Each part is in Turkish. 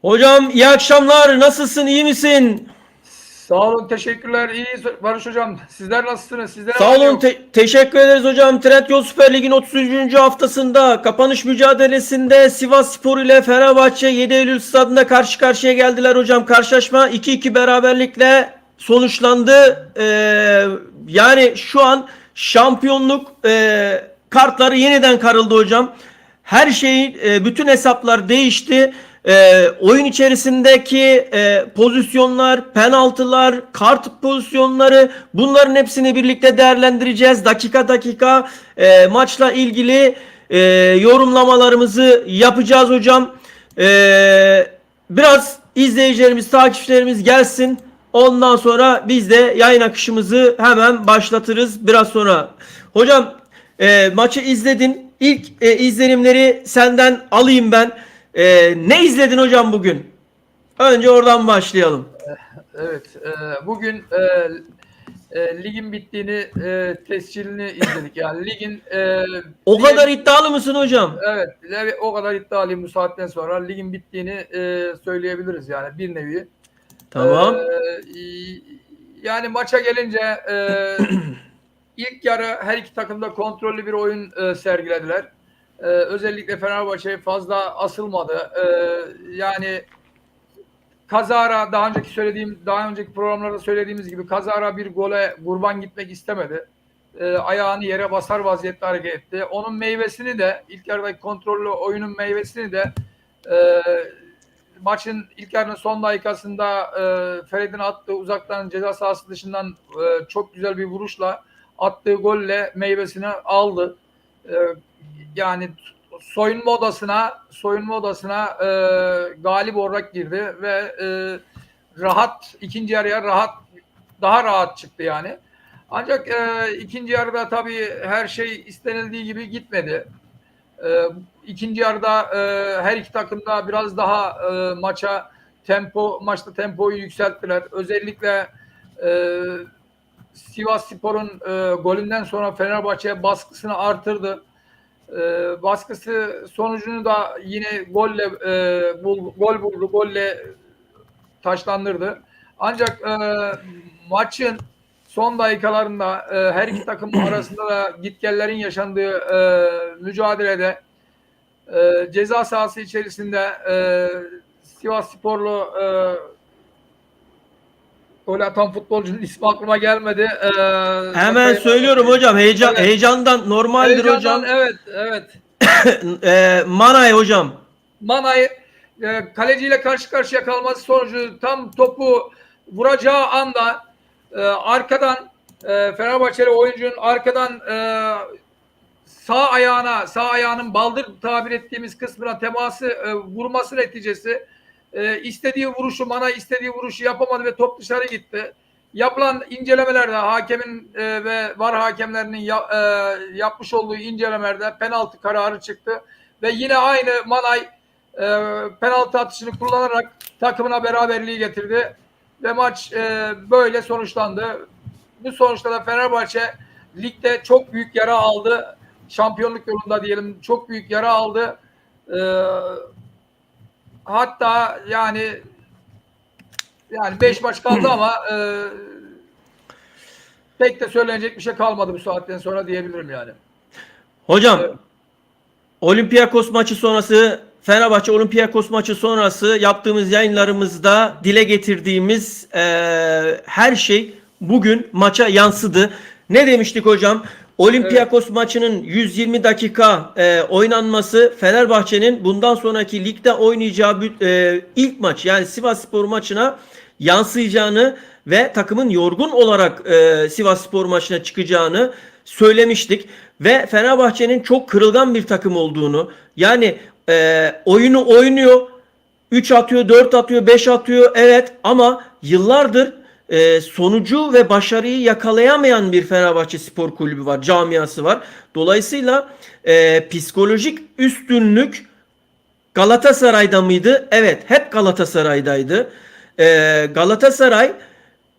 Hocam iyi akşamlar. Nasılsın? İyi misin? Sağ olun, teşekkürler. İyiyiz Barış Hocam. Sizler nasılsınız? Sizlere Sağ var mı olun. yok? Teşekkür ederiz hocam. Trendyol Süper Lig'in 33. haftasında kapanış mücadelesinde Sivasspor ile Fenerbahçe 7 Eylül stadında karşı karşıya geldiler hocam. Karşılaşma 2-2 beraberlikle sonuçlandı. Yani şu an şampiyonluk kartları yeniden karıldı hocam. Her şey, bütün hesaplar değişti. Oyun içerisindeki pozisyonlar, penaltılar, kart pozisyonları, bunların hepsini birlikte değerlendireceğiz. Dakika dakika maçla ilgili yorumlamalarımızı yapacağız hocam. Biraz izleyicilerimiz, takipçilerimiz gelsin. Ondan sonra biz de yayın akışımızı hemen başlatırız biraz sonra. Hocam, maçı izledin. İlk izlenimleri senden alayım ben. Ne izledin hocam bugün? Önce oradan başlayalım. Evet, bugün ligin bittiğini, tescilini izledik. Yani ligin O kadar iddialı mısın hocam? evet, o kadar iddialıyım bu saatten sonra. Ligin bittiğini söyleyebiliriz yani bir nevi. E, Tamam. Yani maça gelince ilk yarı her iki takım da kontrollü bir oyun sergilediler. Özellikle Fenerbahçe fazla asılmadı. Yani kazara daha önceki programlarda söylediğimiz gibi kazara bir gole kurban gitmek istemedi. Ayağını yere basar vaziyette hareket etti. Onun meyvesini de ilk yarıdaki kontrollü oyunun meyvesini de e, maçın ilk yarının son dakikasında Fred'in attığı uzaktan ceza sahası dışından çok güzel bir vuruşla attığı golle meyvesini aldı. E, Yani soyunma odasına galip olarak girdi ve ikinci yarıya daha rahat çıktı yani. Ancak ikinci yarıda tabii her şey istenildiği gibi gitmedi. İkinci yarıda her iki takım da biraz daha maçta tempoyu yükselttiler. Özellikle e, Sivasspor'un golünden sonra Fenerbahçe baskısını artırdı. Baskısı sonucunu da yine gol buldu, golle taşlandırdı. Ancak maçın son dakikalarında her iki takım arasında da gitgellerin yaşandığı mücadelede ceza sahası içerisinde Sivassporlu gol atan futbolcunun ismi aklıma gelmedi. Hemen söylüyorum hocam. Evet. Heyecandan normaldir Heyecandan, hocam. evet. Manay hocam. Manay kaleciyle karşı karşıya kalması sonucu tam topu vuracağı anda arkadan Fenerbahçeli oyuncunun arkadan sağ ayağının baldır tabir ettiğimiz kısmına vurması neticesi Manay istediği vuruşu yapamadı ve top dışarı gitti. Yapılan incelemelerde hakemin ve VAR hakemlerinin yapmış olduğu incelemelerde penaltı kararı çıktı ve yine aynı Manay penaltı atışını kullanarak takımına beraberliği getirdi ve maç böyle sonuçlandı. Bu sonuçta da Fenerbahçe ligde çok büyük yara aldı. Şampiyonluk yolunda diyelim çok büyük yara aldı. Hatta yani 5 maç kaldı ama pek de söylenecek bir şey kalmadı bu saatten sonra diyebilirim yani. Hocam, Evet. Olympiakos maçı sonrası, Fenerbahçe Olympiakos maçı sonrası yaptığımız yayınlarımızda dile getirdiğimiz her şey bugün maça yansıdı. Ne demiştik hocam? Olympiakos maçının 120 dakika oynanması Fenerbahçe'nin bundan sonraki ligde oynayacağı ilk maç, yani Sivasspor maçına yansıyacağını ve takımın yorgun olarak Sivasspor maçına çıkacağını söylemiştik ve Fenerbahçe'nin çok kırılgan bir takım olduğunu, yani oyunu oynuyor, 3 atıyor, 4 atıyor, 5 atıyor, evet, ama yıllardır sonucu ve başarıyı yakalayamayan bir Fenerbahçe Spor Kulübü var, camiası var. Dolayısıyla psikolojik üstünlük Galatasaray'da mıydı? Evet, hep Galatasaray'daydı. Galatasaray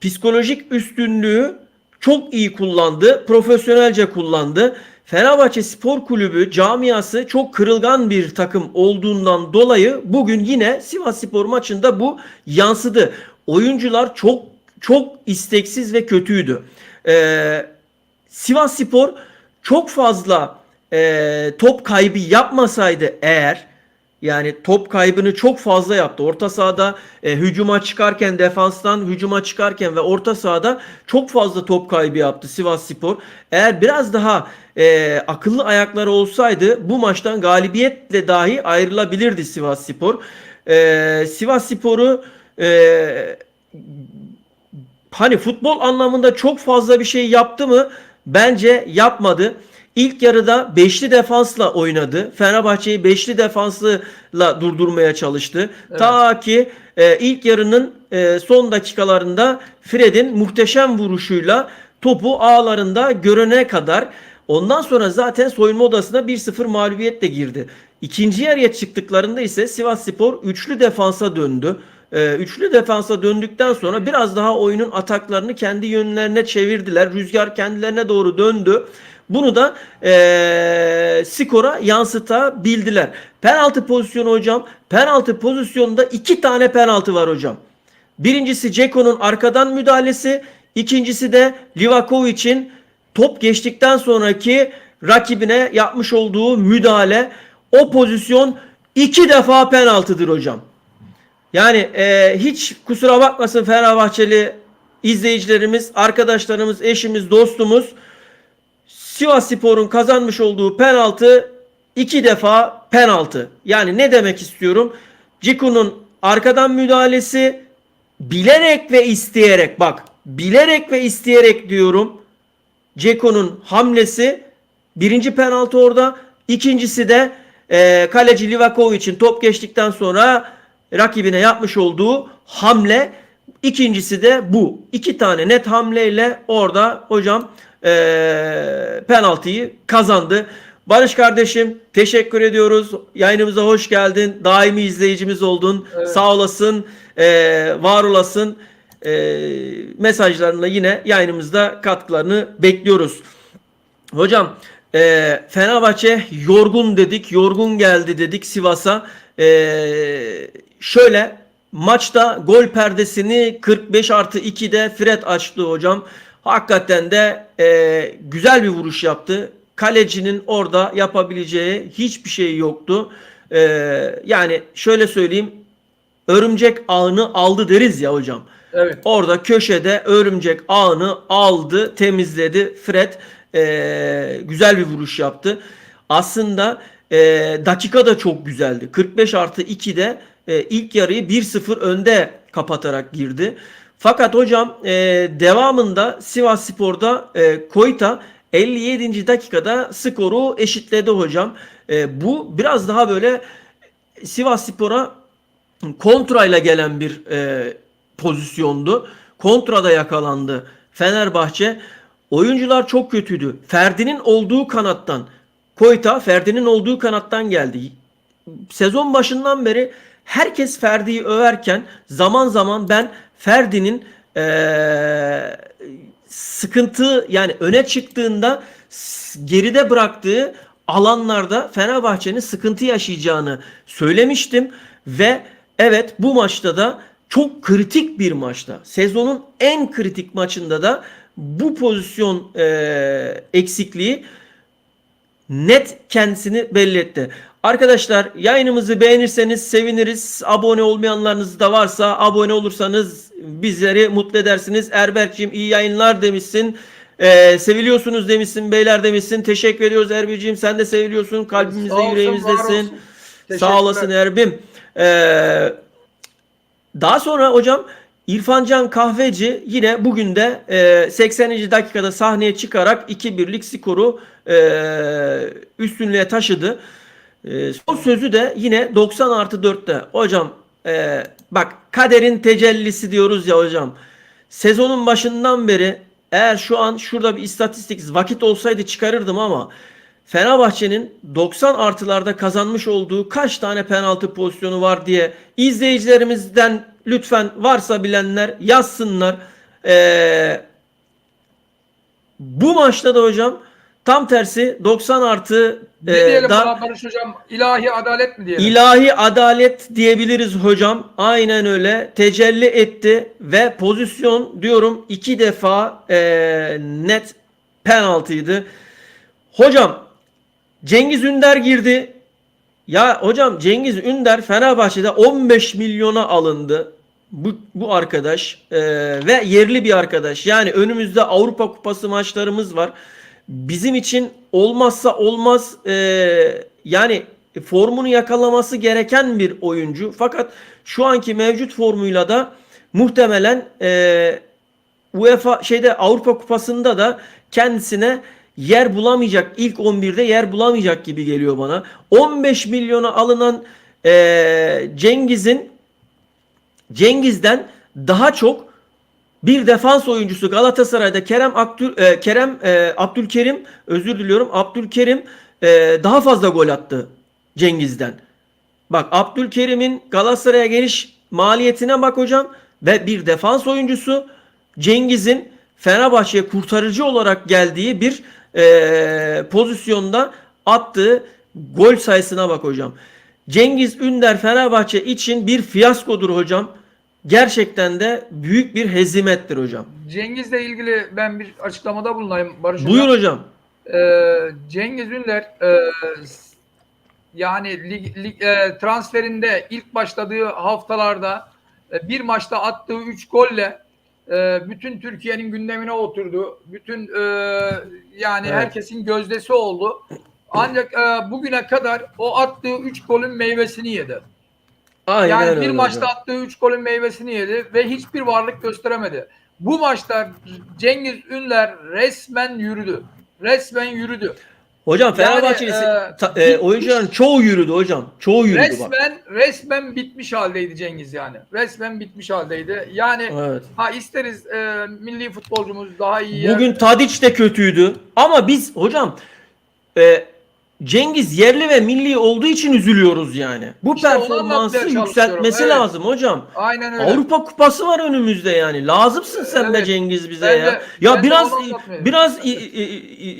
psikolojik üstünlüğü çok iyi kullandı, profesyonelce kullandı. Fenerbahçe Spor Kulübü camiası çok kırılgan bir takım olduğundan dolayı bugün yine Sivasspor maçında bu yansıdı. Oyuncular çok isteksiz ve kötüydü. Sivasspor çok fazla top kaybı yapmasaydı eğer, yani top kaybını çok fazla yaptı. Orta sahada hücuma çıkarken, defanstan hücuma çıkarken ve orta sahada çok fazla top kaybı yaptı Sivasspor. Eğer biraz daha akıllı ayakları olsaydı bu maçtan galibiyetle dahi ayrılabilirdi Sivasspor. Sivasspor'u hani futbol anlamında çok fazla bir şey yaptı mı? Bence yapmadı. İlk yarıda beşli defansla oynadı. Fenerbahçe'yi beşli defansla durdurmaya çalıştı. Evet. Ta ki ilk yarının son dakikalarında Fred'in muhteşem vuruşuyla topu ağlarında görene kadar. Ondan sonra zaten soyunma odasına 1-0 mağlubiyetle girdi. İkinci yarıya çıktıklarında ise Sivasspor üçlü defansa döndü. Üçlü defansa döndükten sonra biraz daha oyunun ataklarını kendi yönlerine çevirdiler. Rüzgar kendilerine doğru döndü. Bunu da skora yansıtabildiler. Penaltı pozisyonu hocam. Penaltı pozisyonunda 2 tane penaltı var hocam. Birincisi Ceko'nun arkadan müdahalesi. İkincisi de Livakovic'in top geçtikten sonraki rakibine yapmış olduğu müdahale. O pozisyon 2 defa penaltıdır hocam. Yani hiç kusura bakmasın Fenerbahçeli izleyicilerimiz, arkadaşlarımız, eşimiz, dostumuz, Sivasspor'un kazanmış olduğu penaltı 2 defa penaltı. Yani ne demek istiyorum? Ciku'nun arkadan müdahalesi bilerek ve isteyerek, bak bilerek ve isteyerek diyorum. Ceko'nun hamlesi birinci penaltı orada. İkincisi de kaleci Livakovic'in top geçtikten sonra rakibine yapmış olduğu hamle. İkincisi de bu. 2 tane net hamleyle orada hocam penaltıyı kazandı. Barış kardeşim teşekkür ediyoruz. Yayınımıza hoş geldin. Daimi izleyicimiz oldun. Evet. Sağ olasın. Var olasın. Mesajlarına yine yayınımızda katkılarını bekliyoruz. Hocam Fenerbahçe yorgun dedik. Yorgun geldi dedik Sivas'a. Şöyle maçta gol perdesini 45+2'de Fred açtı hocam. Hakikaten de güzel bir vuruş yaptı. Kalecinin orada yapabileceği hiçbir şey yoktu. Yani şöyle söyleyeyim. Örümcek ağını aldı deriz ya hocam. Evet. Orada köşede örümcek ağını aldı, temizledi. Fred güzel bir vuruş yaptı. Aslında dakika da çok güzeldi. 45+2'de ilk yarıyı 1-0 önde kapatarak girdi. Fakat hocam devamında Sivasspor'da Koyta 57. dakikada skoru eşitledi hocam. Bu biraz daha böyle Sivasspor'a kontrayla gelen bir pozisyondu. Kontrada yakalandı Fenerbahçe. Oyuncular çok kötüydü. Ferdi'nin olduğu kanattan, Koyta Ferdi'nin olduğu kanattan geldi. Sezon başından beri herkes Ferdi'yi överken zaman zaman ben Ferdi'nin sıkıntı, yani öne çıktığında geride bıraktığı alanlarda Fenerbahçe'nin sıkıntı yaşayacağını söylemiştim ve evet, bu maçta da çok kritik bir maçta, sezonun en kritik maçında da bu pozisyon eksikliği net kendisini belli etti. Arkadaşlar, yayınımızı beğenirseniz seviniriz. Abone olmayanlarınız da varsa abone olursanız bizleri mutlu edersiniz. Erberk'cim iyi yayınlar demişsin. Seviliyorsunuz demişsin beyler demişsin. Teşekkür ediyoruz Erbil'cim. Sen de seviliyorsun. Kalbimizde, yüreğimizdesin. Sağ olasın Erbim. Daha sonra hocam İrfancan Kahveci yine bugün de 80. dakikada sahneye çıkarak 2-1'lik skoru üstünlüğe taşıdı. Son sözü de yine 90+4'te. Hocam bak, kaderin tecellisi diyoruz ya hocam. Sezonun başından beri, eğer şu an şurada bir istatistik vakit olsaydı çıkarırdım ama Fenerbahçe'nin 90+'larda kazanmış olduğu kaç tane penaltı pozisyonu var diye izleyicilerimizden lütfen varsa bilenler yazsınlar. Bu maçta da hocam Tam tersi 90 artı Ne diyelim da buna Barış Hocam? İlahi adalet mi diyelim? ilahi adalet diyebiliriz hocam. Aynen öyle. Tecelli etti ve pozisyon diyorum 2 defa net penaltıydı. Hocam Cengiz Ünder girdi. Ya hocam Cengiz Ünder Fenerbahçe'de 15 milyona alındı. Bu arkadaş ve yerli bir arkadaş. Yani önümüzde Avrupa Kupası maçlarımız var. Bizim için olmazsa olmaz yani formunu yakalaması gereken bir oyuncu. Fakat şu anki mevcut formuyla da muhtemelen UEFA Avrupa Kupası'nda da kendisine yer bulamayacak. İlk 11'de yer bulamayacak gibi geliyor bana. 15 milyona alınan Cengiz'den daha çok bir defans oyuncusu Galatasaray'da Abdülkerim, özür diliyorum, Abdülkerim daha fazla gol attı Cengiz'den. Bak Abdülkerim'in Galatasaray'a geliş maliyetine bak hocam ve bir defans oyuncusu Cengiz'in Fenerbahçe'ye kurtarıcı olarak geldiği bir pozisyonda attığı gol sayısına bak hocam. Cengiz Ünder Fenerbahçe için bir fiyaskodur hocam. Gerçekten de büyük bir hezimettir hocam. Cengiz'le ilgili ben bir açıklamada bulunayım Barış Buyur Hocam. hocam. Cengiz Ünder yani transferinde ilk başladığı haftalarda bir maçta attığı 3 golle bütün Türkiye'nin gündemine oturdu. Bütün yani Evet. herkesin gözdesi oldu. Ancak bugüne kadar o attığı 3 golün meyvesini yedi. Aynen Yani öyle bir maçta hocam. attığı 3 golün meyvesini yedi ve hiçbir varlık gösteremedi. Bu maçta Cengiz Ünder resmen yürüdü. Resmen yürüdü. Hocam Yani Fenerbahçeli oyuncuların çoğu yürüdü hocam. Çoğu yürüdü bak. resmen bitmiş haldeydi Cengiz yani. Resmen bitmiş haldeydi. Yani Evet. isteriz milli futbolcumuz daha iyi. Bugün Tadiç de kötüydü. Ama biz hocam e, Cengiz yerli ve milli olduğu için üzülüyoruz yani. Bu İşte onu performansı anlatmaya yükseltmesi çalışıyorum. Evet. lazım hocam. Aynen öyle. Avrupa Kupası var önümüzde yani. Lazımsın sen be Evet. Cengiz bize Ben ya. de- Ya ben de biraz onu anlatmaya biraz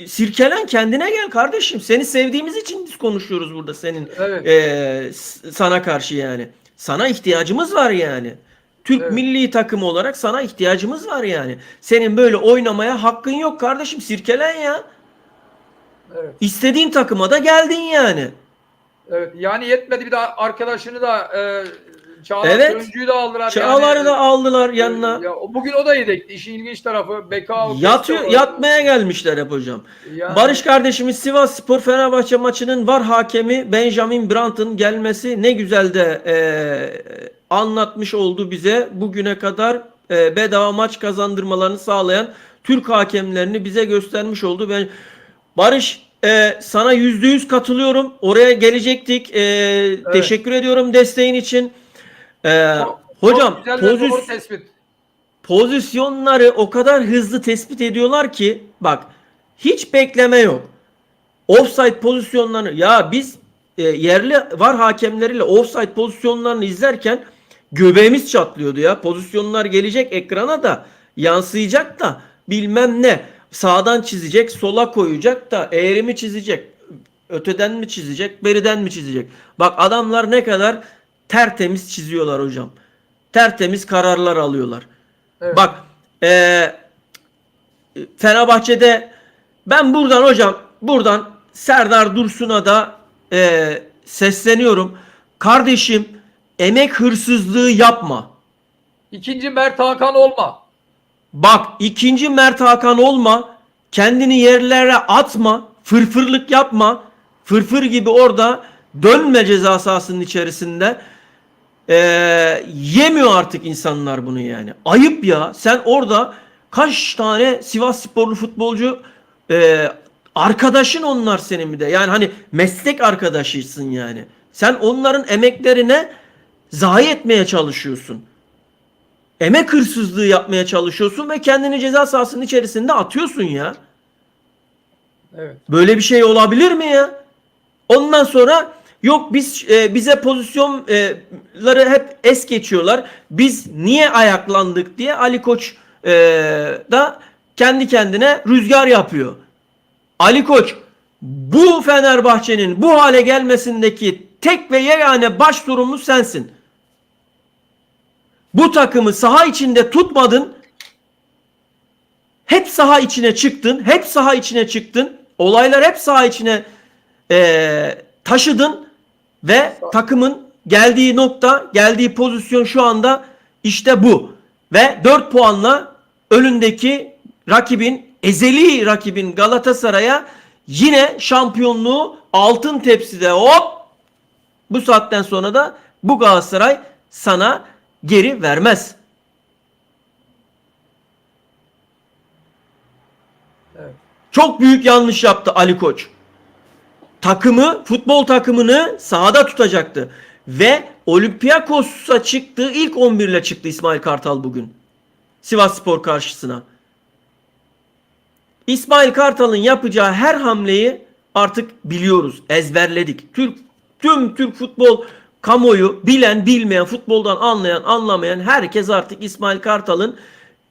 sirkelen kendine gel kardeşim. Seni sevdiğimiz için biz konuşuyoruz burada senin Evet. sana karşı yani. Sana ihtiyacımız var yani. Türk Evet. milli takımı olarak sana ihtiyacımız var yani. Senin böyle oynamaya hakkın yok kardeşim. Sirkelen ya. Evet. İstediğin takıma da geldin yani. Evet. Yani yetmedi bir de arkadaşını da Çağlar Evet. Söyüncü'yü de aldılar. Çağlar'ı Yani, da aldılar yanına. bugün o da yedekti. İşin ilginç tarafı Bekao Yatmaya gelmişler hep hocam. Yani- Barış kardeşimiz Sivasspor Fenerbahçe maçının VAR hakemi Benjamin Brandt'ın gelmesi ne güzel de anlatmış oldu bize. Bugüne kadar bedava maç kazandırmalarını sağlayan Türk hakemlerini bize göstermiş oldu. Barış sana %100 katılıyorum. Oraya gelecektik. Teşekkür ediyorum desteğin için. Hocam çok güzel ve doğru tespit. pozisyonları o kadar hızlı tespit ediyorlar ki bak hiç bekleme yok. Offside pozisyonlarını ya biz yerli VAR hakemleriyle offside pozisyonlarını izlerken göbeğimiz çatlıyordu ya. Pozisyonlar gelecek ekrana da yansıyacak da bilmem ne. Sağdan çizecek, sola koyacak da eğrimi çizecek. Öteden mi çizecek, beriden mi çizecek? Bak adamlar ne kadar tertemiz çiziyorlar hocam. Tertemiz kararlar alıyorlar. Evet. Bak Fenerbahçe'de ben buradan Serdar Dursun'a da sesleniyorum. Kardeşim emek hırsızlığı yapma. İkinci Mert Hakan olma. Bak ikinci Mert Hakan olma. Kendini yerlere atma. Fırfırlık yapma. Fırfır gibi orada dönme ceza sahasının içerisinde. Yemiyor artık insanlar bunu yani. Ayıp ya. Sen orada kaç tane Sivassporlu futbolcu arkadaşın onlar senin bir de. Yani hani meslek arkadaşısın yani. Sen onların emeklerine zayi etmeye çalışıyorsun. Emek hırsızlığı yapmaya çalışıyorsun ve kendini ceza sahasının içerisinde atıyorsun ya. Evet. Böyle bir şey olabilir mi ya? Ondan sonra yok bize pozisyonları hep es geçiyorlar. Biz niye ayaklandık diye Ali Koç da kendi kendine rüzgar yapıyor. Ali Koç, bu Fenerbahçe'nin bu hale gelmesindeki tek ve yegane baş sorumlu sensin. Bu takımı saha içinde tutmadın. Hep saha içine çıktın. Hep saha içine çıktın. Olaylar hep saha içine taşıdın. Ve takımın geldiği nokta, geldiği pozisyon şu anda işte bu. Ve 4 puanla önündeki rakibin, ezeli rakibin Galatasaray'a yine şampiyonluğu altın tepside hop, bu saatten sonra da bu Galatasaray sana geri vermez. Evet. Çok büyük yanlış yaptı Ali Koç. Takımı, futbol takımını sahada tutacaktı. Ve Olympiakos'a çıktığı ilk 11 ile çıktı İsmail Kartal bugün. Sivasspor karşısına. İsmail Kartal'ın yapacağı her hamleyi artık biliyoruz, ezberledik. Tüm Türk futbol kamuoyu, bilen bilmeyen, futboldan anlayan anlamayan herkes artık İsmail Kartal'ın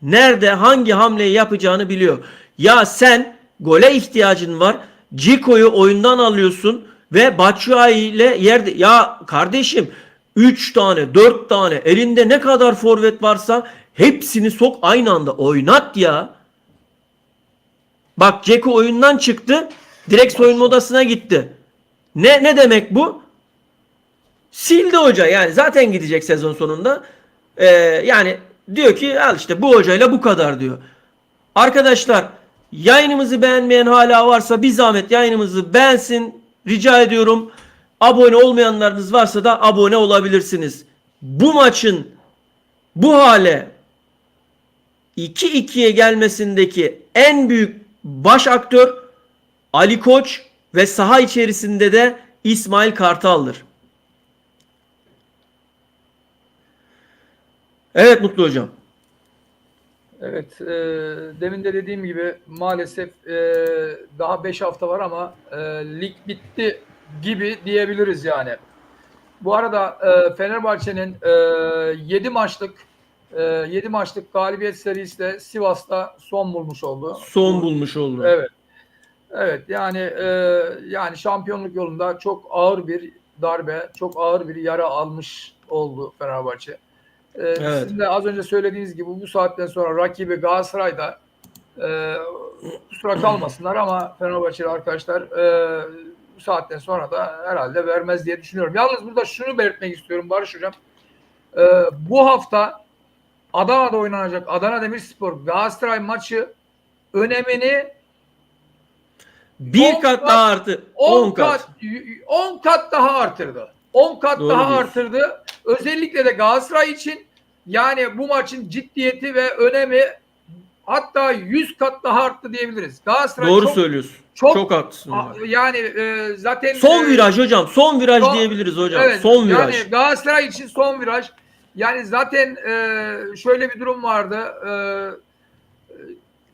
nerede hangi hamleyi yapacağını biliyor. Ya sen gole ihtiyacın var. Ciko'yu oyundan alıyorsun ve Batshuayi ile yerde, ya kardeşim 3 tane 4 tane elinde ne kadar forvet varsa hepsini sok, aynı anda oynat ya. Bak Dzeko oyundan çıktı. Direkt soyunma odasına gitti. Ne demek bu? Sildi hoca. Yani zaten gidecek sezon sonunda. Yani diyor ki al işte bu hocayla bu kadar diyor. Arkadaşlar, yayınımızı beğenmeyen hala varsa bir zahmet yayınımızı beğensin. Rica ediyorum. Abone olmayanlarınız varsa da abone olabilirsiniz. Bu maçın bu hale 2-2'ye gelmesindeki en büyük baş aktör Ali Koç ve saha içerisinde de İsmail Kartal'dır. Evet Mutlu Hocam. Evet, demin de dediğim gibi maalesef daha 5 hafta var ama lig bitti gibi diyebiliriz yani. Bu arada Fenerbahçe'nin 7 maçlık galibiyet serisi de Sivas'ta son bulmuş oldu. Son bulmuş oldu. Evet. Evet, yani şampiyonluk yolunda çok ağır bir darbe, çok ağır bir yara almış oldu Fenerbahçe. Evet. Sizin de az önce söylediğiniz gibi bu saatten sonra rakibi Galatasaray'da kusura kalmasınlar ama Fenerbahçeli arkadaşlar bu saatten sonra da herhalde vermez diye düşünüyorum. Yalnız burada şunu belirtmek istiyorum Barış Hocam. Bu hafta Adana'da oynanacak Adana Demirspor Galatasaray maçı önemini Bir kat daha artı. 10 kat. 10 kat daha artırdı. 10 kat Doğru daha diyorsun. artırdı. Özellikle de Galatasaray için yani bu maçın ciddiyeti ve önemi hatta 100 kat daha arttı diyebiliriz. Galatasaray Doğru söylüyorsun. Çok haklısın. Yani zaten Son viraj hocam. Son viraj diyebiliriz hocam. Evet, Son viraj. Yani Galatasaray için son viraj. Yani zaten şöyle bir durum vardı.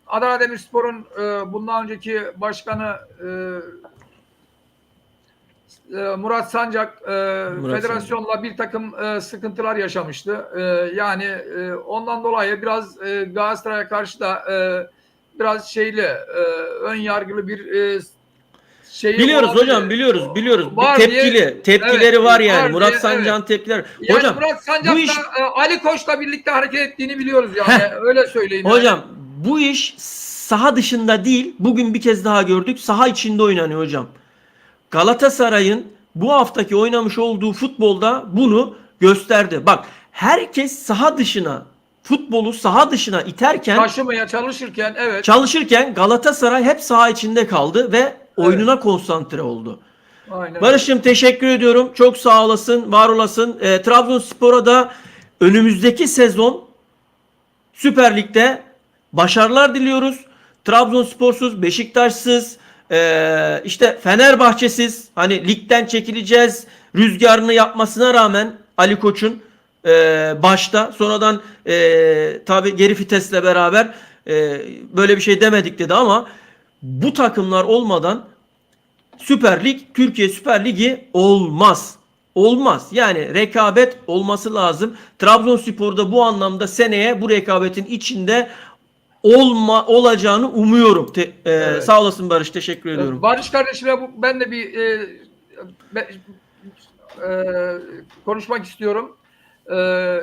Adana Demirspor'un bundan önceki başkanı Murat Sancak federasyonla bir takım sıkıntılar yaşamıştı. Yani ondan dolayı biraz Galatasaray'a karşı da biraz ön yargılı bir biliyoruz olabilir. hocam, biliyoruz. Var Bir tepkileri evet, var yani. var Murat diye, Sancak'ın tepkileri. Yani Hocam Murat Sancak bu iş Ali Koç'la birlikte hareket ettiğini biliyoruz yani. Öyle söyleyeyim. hocam bu iş saha dışında değil. Bugün bir kez daha gördük. Saha içinde oynanıyor hocam. Galatasaray'ın bu haftaki oynamış olduğu futbolda bunu gösterdi. Bak herkes saha dışına, futbolu saha dışına iterken, taşımaya çalışırken Galatasaray hep saha içinde kaldı ve oyununa konsantre oldu. Aynen. Barış'ım teşekkür ediyorum. Çok sağ olasın, var olasın. Trabzonspor'a da önümüzdeki sezon Süper Lig'de başarılar diliyoruz. Trabzonspor'suz, Beşiktaş'sız, işte Fenerbahçe'siz, hani ligden çekileceğiz rüzgarını yapmasına rağmen Ali Koç'un başta sonradan tabi geri vitesle beraber böyle bir şey demedik dedi ama bu takımlar olmadan Süper Lig, Türkiye Süper Ligi olmaz. Olmaz. Yani rekabet olması lazım. Trabzonspor'da bu anlamda seneye bu rekabetin içinde olacağını umuyorum. Evet. Sağ olasın Barış, teşekkür ediyorum. Barış kardeşime ben de bir konuşmak istiyorum.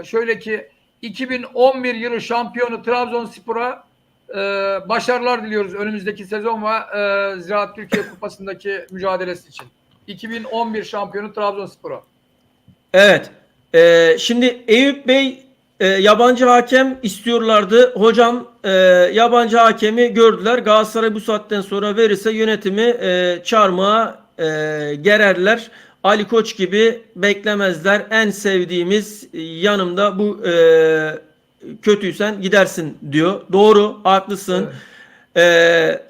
Şöyle ki 2011 yılı şampiyonu Trabzonspor'a başarılar diliyoruz önümüzdeki sezon ve Ziraat Türkiye Kupası'ndaki mücadelesi için. 2011 şampiyonu Trabzonspor'a. Evet. Şimdi Eyüp Bey yabancı hakem istiyorlardı. Hocam yabancı hakemi gördüler. Galatasaray bu saatten sonra verirse yönetimi çarmıha gererler. Ali Koç gibi beklemezler. En sevdiğimiz yanımda bu kötüysen gidersin diyor. Doğru, haklısın.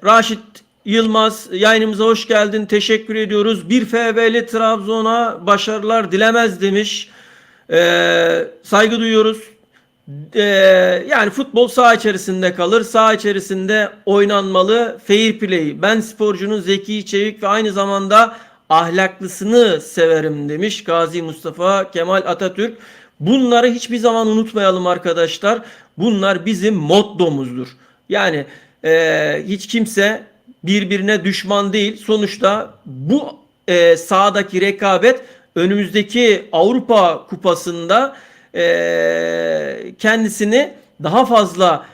Raşit Yılmaz, yayınımıza hoş geldin. Teşekkür ediyoruz. Bir FB'li Trabzon'a başarılar dilemez demiş. Saygı duyuyoruz. Yani futbol saha içerisinde kalır. Saha içerisinde oynanmalı. Fair play. Ben sporcunun zeki, çevik ve aynı zamanda ahlaklısını severim demiş Gazi Mustafa Kemal Atatürk. Bunları hiçbir zaman unutmayalım arkadaşlar. Bunlar bizim mottomuzdur. Yani hiç kimse birbirine düşman değil. Sonuçta bu sahadaki rekabet önümüzdeki Avrupa Kupası'nda kendisini daha fazla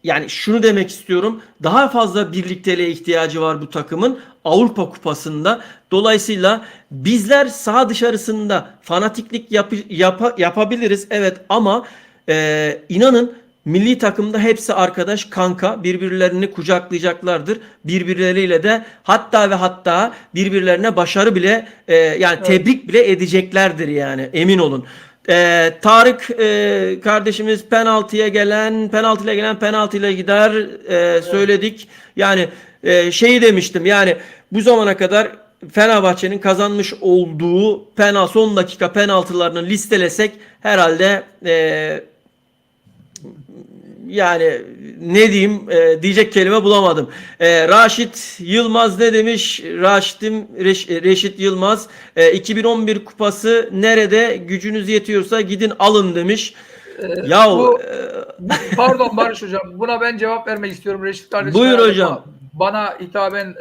yani şunu demek istiyorum. Daha fazla birlikteliğe ihtiyacı var bu takımın Avrupa Kupası'nda. Dolayısıyla bizler saha dışarısında fanatiklik yapabiliriz. Evet ama inanın milli takımda hepsi arkadaş, kanka, birbirlerini kucaklayacaklardır. Birbirleriyle de hatta ve hatta birbirlerine başarı bile yani tebrik bile edeceklerdir yani, emin olun. Tarık kardeşimiz penaltıyla gelen penaltıyla gider söyledik. Yani şeyi demiştim yani bu zamana kadar Fenerbahçe'nin kazanmış olduğu son dakika penaltılarını listelesek herhalde yani ne diyeyim diyecek kelime bulamadım. Raşit Yılmaz ne demiş? Reşit Yılmaz 2011 kupası nerede? Gücünüz yetiyorsa gidin alın demiş. Pardon Barış hocam, buna ben cevap vermek istiyorum. Reşit kardeşim buyur hocam. Bana hitaben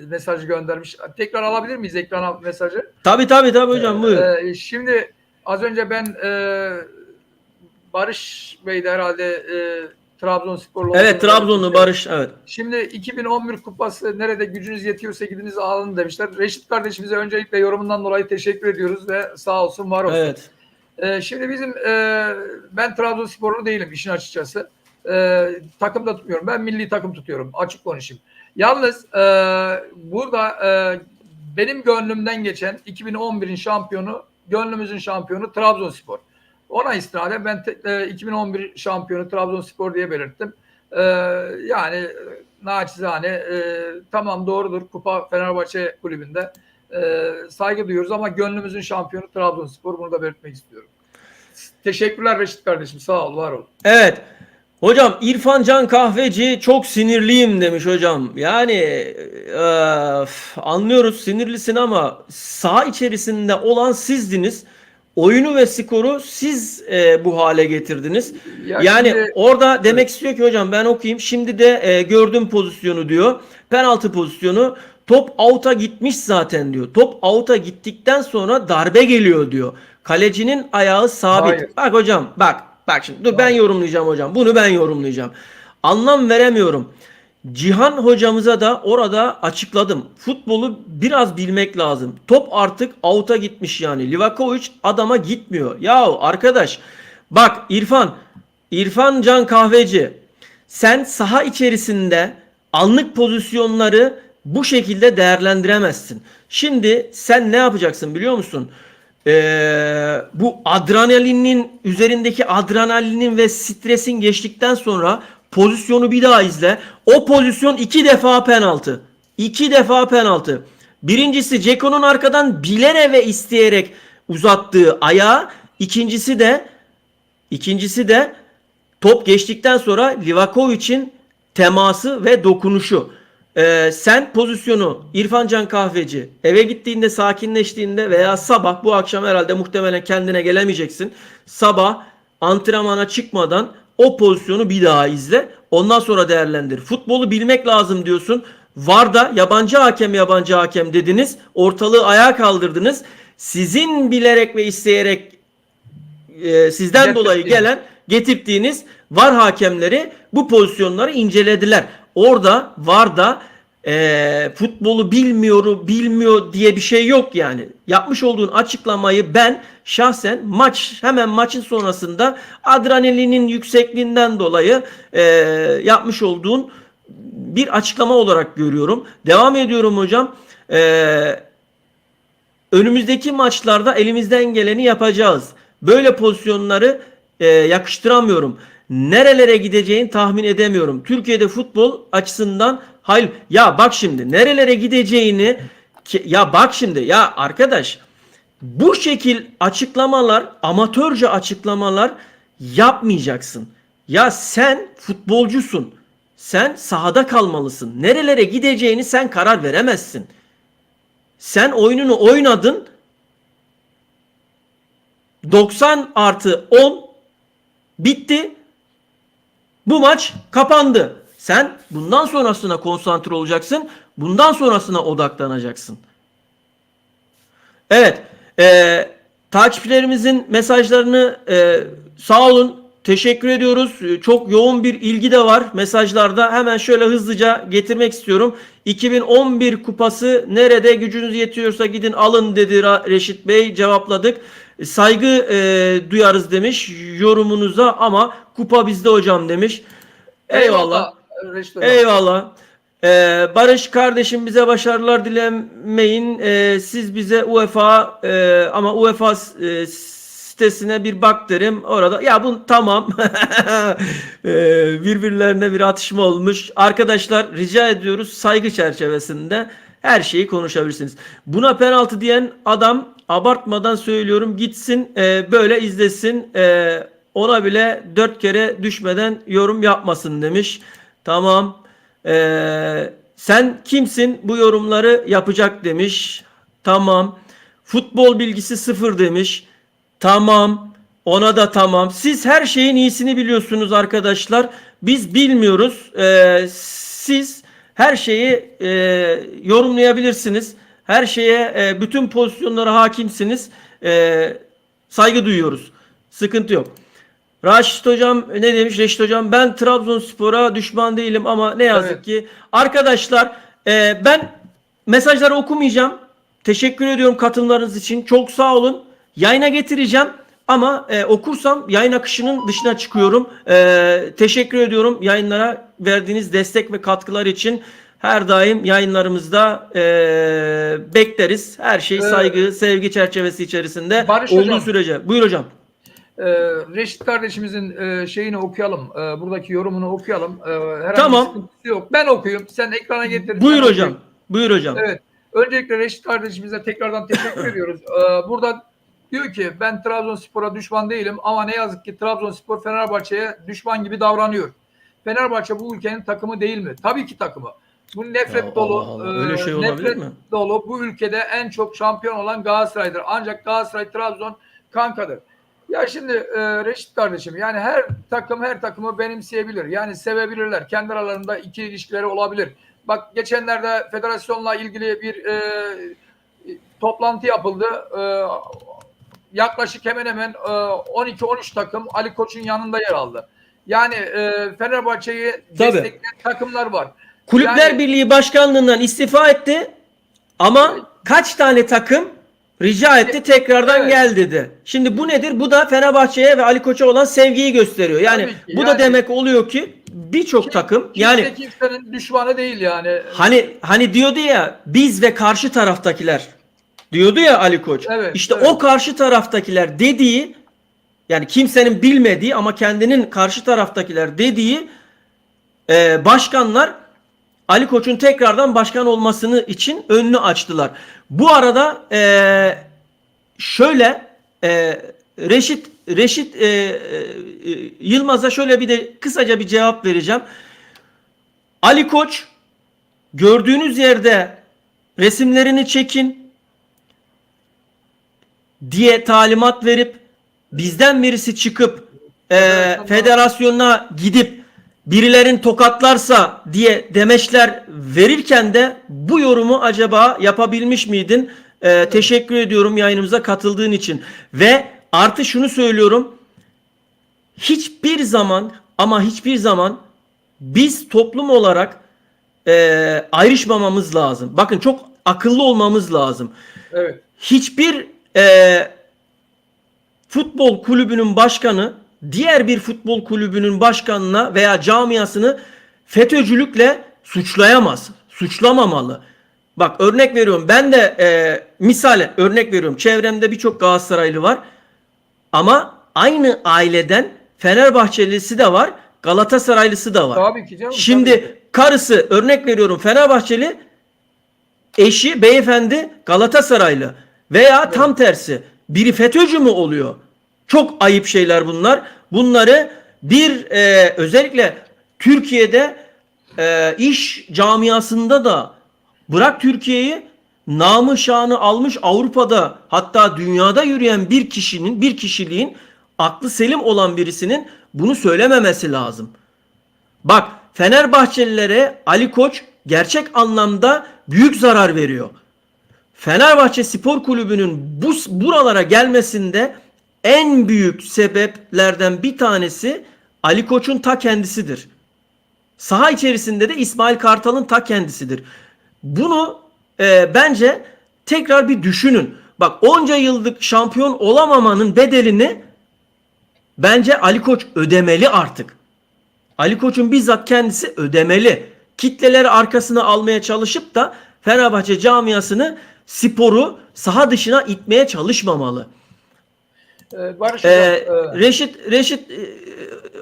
mesajı göndermiş. Tekrar alabilir miyiz ekrana mesajı? Tabii hocam, buyur. Şimdi az önce ben Barış Bey de herhalde Trabzonsporlu. Evet, Trabzonlu Barış, evet. Şimdi 2011 kupası nerede, gücünüz yetiyorsa gidiniz alın demişler. Reşit kardeşimize öncelikle yorumundan dolayı teşekkür ediyoruz ve sağ olsun, var olsun. Evet. Şimdi ben Trabzonsporlu değilim işin açıkçası. Takım da tutmuyorum. Ben milli takım tutuyorum. Açık konuşayım. Yalnız burada benim gönlümden geçen 2011'in şampiyonu, gönlümüzün şampiyonu Trabzonspor. Ona istinaden ben 2011 şampiyonu Trabzonspor diye belirttim. Yani naçizane tamam, doğrudur. Kupa Fenerbahçe kulübünde. Saygı duyuyoruz ama gönlümüzün şampiyonu Trabzonspor. Bunu da belirtmek istiyorum. Teşekkürler Reşit kardeşim. Sağ ol, var ol. Evet. Hocam İrfan Can Kahveci çok sinirliyim demiş hocam. Yani anlıyoruz sinirlisin ama saha içerisinde olan sizdiniz. Oyunu ve skoru siz bu hale getirdiniz. Yani şimdi, orada demek istiyor ki hocam, ben okuyayım. Şimdi de gördüğüm pozisyonu diyor. Penaltı pozisyonu. Top out'a gitmiş zaten diyor. Top out'a gittikten sonra darbe geliyor diyor. Kalecinin ayağı sabit. Hayır. Bak hocam, bak şimdi dur, ben yorumlayacağım hocam. Bunu ben yorumlayacağım. Anlam veremiyorum. Cihan hocamıza da orada açıkladım. Futbolu biraz bilmek lazım. Top artık out'a gitmiş yani. Livakovic adama gitmiyor. Yahu arkadaş, bak İrfan Can Kahveci, sen saha içerisinde anlık pozisyonları bu şekilde değerlendiremezsin. Şimdi sen ne yapacaksın biliyor musun? Bu adrenalinin üzerindeki adrenalinin ve stresin geçtikten sonra pozisyonu bir daha izle. O pozisyon 2 defa penaltı. 2 defa penaltı. Birincisi Ceko'nun arkadan bilerek ve isteyerek uzattığı ayağı. İkincisi de top geçtikten sonra Livakovic'in teması ve dokunuşu. Sen pozisyonu İrfan Can Kahveci eve gittiğinde, sakinleştiğinde veya sabah, bu akşam herhalde muhtemelen kendine gelemeyeceksin. Sabah antrenmana çıkmadan o pozisyonu bir daha izle. Ondan sonra değerlendir. Futbolu bilmek lazım diyorsun. VAR'da yabancı hakem dediniz. Ortalığı ayağa kaldırdınız. Sizin bilerek ve isteyerek sizden dolayı getirdiğiniz VAR hakemleri bu pozisyonları incelediler. Orada VAR'da futbolu bilmiyor diye bir şey yok yani. Yapmış olduğun açıklamayı ben şahsen hemen maçın sonrasında adrenalinin yüksekliğinden dolayı yapmış olduğun bir açıklama olarak görüyorum. Devam ediyorum hocam. Önümüzdeki maçlarda elimizden geleni yapacağız. Böyle pozisyonları yakıştıramıyorum. Nerelere gideceğini tahmin edemiyorum. Türkiye'de futbol açısından hayır. Ya bak şimdi nerelere gideceğini ya bak şimdi ya arkadaş bu şekil açıklamalar, amatörce açıklamalar yapmayacaksın. Ya sen futbolcusun. Sen sahada kalmalısın. Nerelere gideceğini sen karar veremezsin. Sen oyununu oynadın. 90+10 bitti. Bu maç kapandı. Sen bundan sonrasına konsantre olacaksın. Bundan sonrasına odaklanacaksın. Evet. Takipçilerimizin mesajlarını sağ olun. Teşekkür ediyoruz. Çok yoğun bir ilgi de var mesajlarda. Hemen şöyle hızlıca getirmek istiyorum. 2011 kupası nerede? Gücünüz yetiyorsa gidin alın dedi Reşit Bey. Cevapladık. Saygı duyarız demiş yorumunuza ama kupa bizde hocam demiş. Eyvallah. Eyvallah. Barış kardeşim bize başarılar dilemeyin. Siz bize UEFA ama UEFA sitesine bir bak derim. Orada ya bu tamam. Birbirlerine bir atışma olmuş. Arkadaşlar rica ediyoruz saygı çerçevesinde her şeyi konuşabilirsiniz. Buna penaltı diyen adam abartmadan söylüyorum gitsin böyle izlesin. Ona bile 4 kere düşmeden yorum yapmasın demiş. Tamam. Sen kimsin bu yorumları yapacak demiş. Tamam. Futbol bilgisi 0 demiş. Tamam. Ona da tamam. Siz her şeyin iyisini biliyorsunuz arkadaşlar. Biz bilmiyoruz. Siz her şeyi yorumlayabilirsiniz. Her şeye, bütün pozisyonlara hakimsiniz. Saygı duyuyoruz. Sıkıntı yok. Raşit hocam ne demiş? Reşit hocam ben Trabzonspor'a düşman değilim ama ne yazık ki. Arkadaşlar ben mesajları okumayacağım. Teşekkür ediyorum katılımlarınız için. Çok sağ olun. Yayına getireceğim ama okursam yayın akışının dışına çıkıyorum. Teşekkür ediyorum yayınlara verdiğiniz destek ve katkılar için. Her daim yayınlarımızda bekleriz. Her şey saygı, sevgi çerçevesi içerisinde olduğu sürece. Buyur hocam. Reşit kardeşimizin şeyini okuyalım. Buradaki yorumunu okuyalım. Herhangi tamam. bir sıkıntısı yok. Ben okuyayım. Sen ekrana getir. Buyur hocam. Okuyayım. Buyur hocam. Evet. Öncelikle Reşit kardeşimize tekrardan teşekkür ediyoruz. Burada diyor ki ben Trabzonspor'a düşman değilim ama ne yazık ki Trabzonspor Fenerbahçe'ye düşman gibi davranıyor. Fenerbahçe bu ülkenin takımı değil mi? Tabii ki takımı. Bu nefret dolu, Allah. Öyle şey olabilir mi? Dolu bu ülkede en çok şampiyon olan Galatasaray'dır. Ancak Galatasaray Trabzon kankadır. Ya şimdi Reşit kardeşim yani her takımı benimseyebilir. Yani sevebilirler. Kendi aralarında ikili ilişkileri olabilir. Bak geçenlerde federasyonla ilgili bir toplantı yapıldı. Yaklaşık hemen hemen 12-13 takım Ali Koç'un yanında yer aldı. Yani Fenerbahçe'yi destekleyen takımlar var. Kulüpler Birliği Başkanlığından istifa etti ama kaç tane takım rica etti tekrardan gel dedi. Şimdi bu nedir? Bu da Fenerbahçe'ye ve Ali Koç'a olan sevgiyi gösteriyor. Yani bu da demek oluyor ki birçok takım yani kimsenin düşmanı değil yani. Hani diyordu ya biz ve karşı taraftakiler diyordu ya Ali Koç. İşte o karşı taraftakiler dediği yani kimsenin bilmediği ama kendinin karşı taraftakiler dediği başkanlar Ali Koç'un tekrardan başkan olmasını için önünü açtılar. Bu arada şöyle Reşit Yılmaz'a şöyle bir de kısaca bir cevap vereceğim. Ali Koç gördüğünüz yerde resimlerini çekin diye talimat verip bizden birisi çıkıp federasyonuna gidip birilerin tokatlarsa diye demeçler verirken de bu yorumu acaba yapabilmiş miydin? Teşekkür ediyorum yayınımıza katıldığın için. Ve artı şunu söylüyorum. Hiçbir zaman ama hiçbir zaman biz toplum olarak ayrışmamamız lazım. Bakın çok akıllı olmamız lazım. Evet. Hiçbir futbol kulübünün başkanı diğer bir futbol kulübünün başkanına veya camiasını FETÖ'cülükle suçlayamaz. Suçlamamalı. Bak örnek veriyorum. Ben de misale örnek veriyorum. Çevremde birçok Galatasaraylı var. Ama aynı aileden Fenerbahçelisi de var. Galatasaraylısı da var. Tabii ki canım. Şimdi tabii ki. karısı örnek veriyorum Fenerbahçeli, eşi beyefendi Galatasaraylı veya tam tersi biri FETÖ'cü mü oluyor? Çok ayıp şeyler bunlar. Bunları bir özellikle Türkiye'de iş camiasında da bırak Türkiye'yi namı şanı almış Avrupa'da hatta dünyada yürüyen bir kişiliğin aklı selim olan birisinin bunu söylememesi lazım. Bak Fenerbahçelilere Ali Koç gerçek anlamda büyük zarar veriyor. Fenerbahçe Spor Kulübü'nün buralara gelmesinde en büyük sebeplerden bir tanesi Ali Koç'un ta kendisidir. Saha içerisinde de İsmail Kartal'ın ta kendisidir. Bunu bence tekrar bir düşünün. Bak onca yıllık şampiyon olamamanın bedelini bence Ali Koç ödemeli artık. Ali Koç'un bizzat kendisi ödemeli. Kitleleri arkasına almaya çalışıp da Fenerbahçe camiasını, sporu saha dışına itmeye çalışmamalı. Barış hocam, Reşit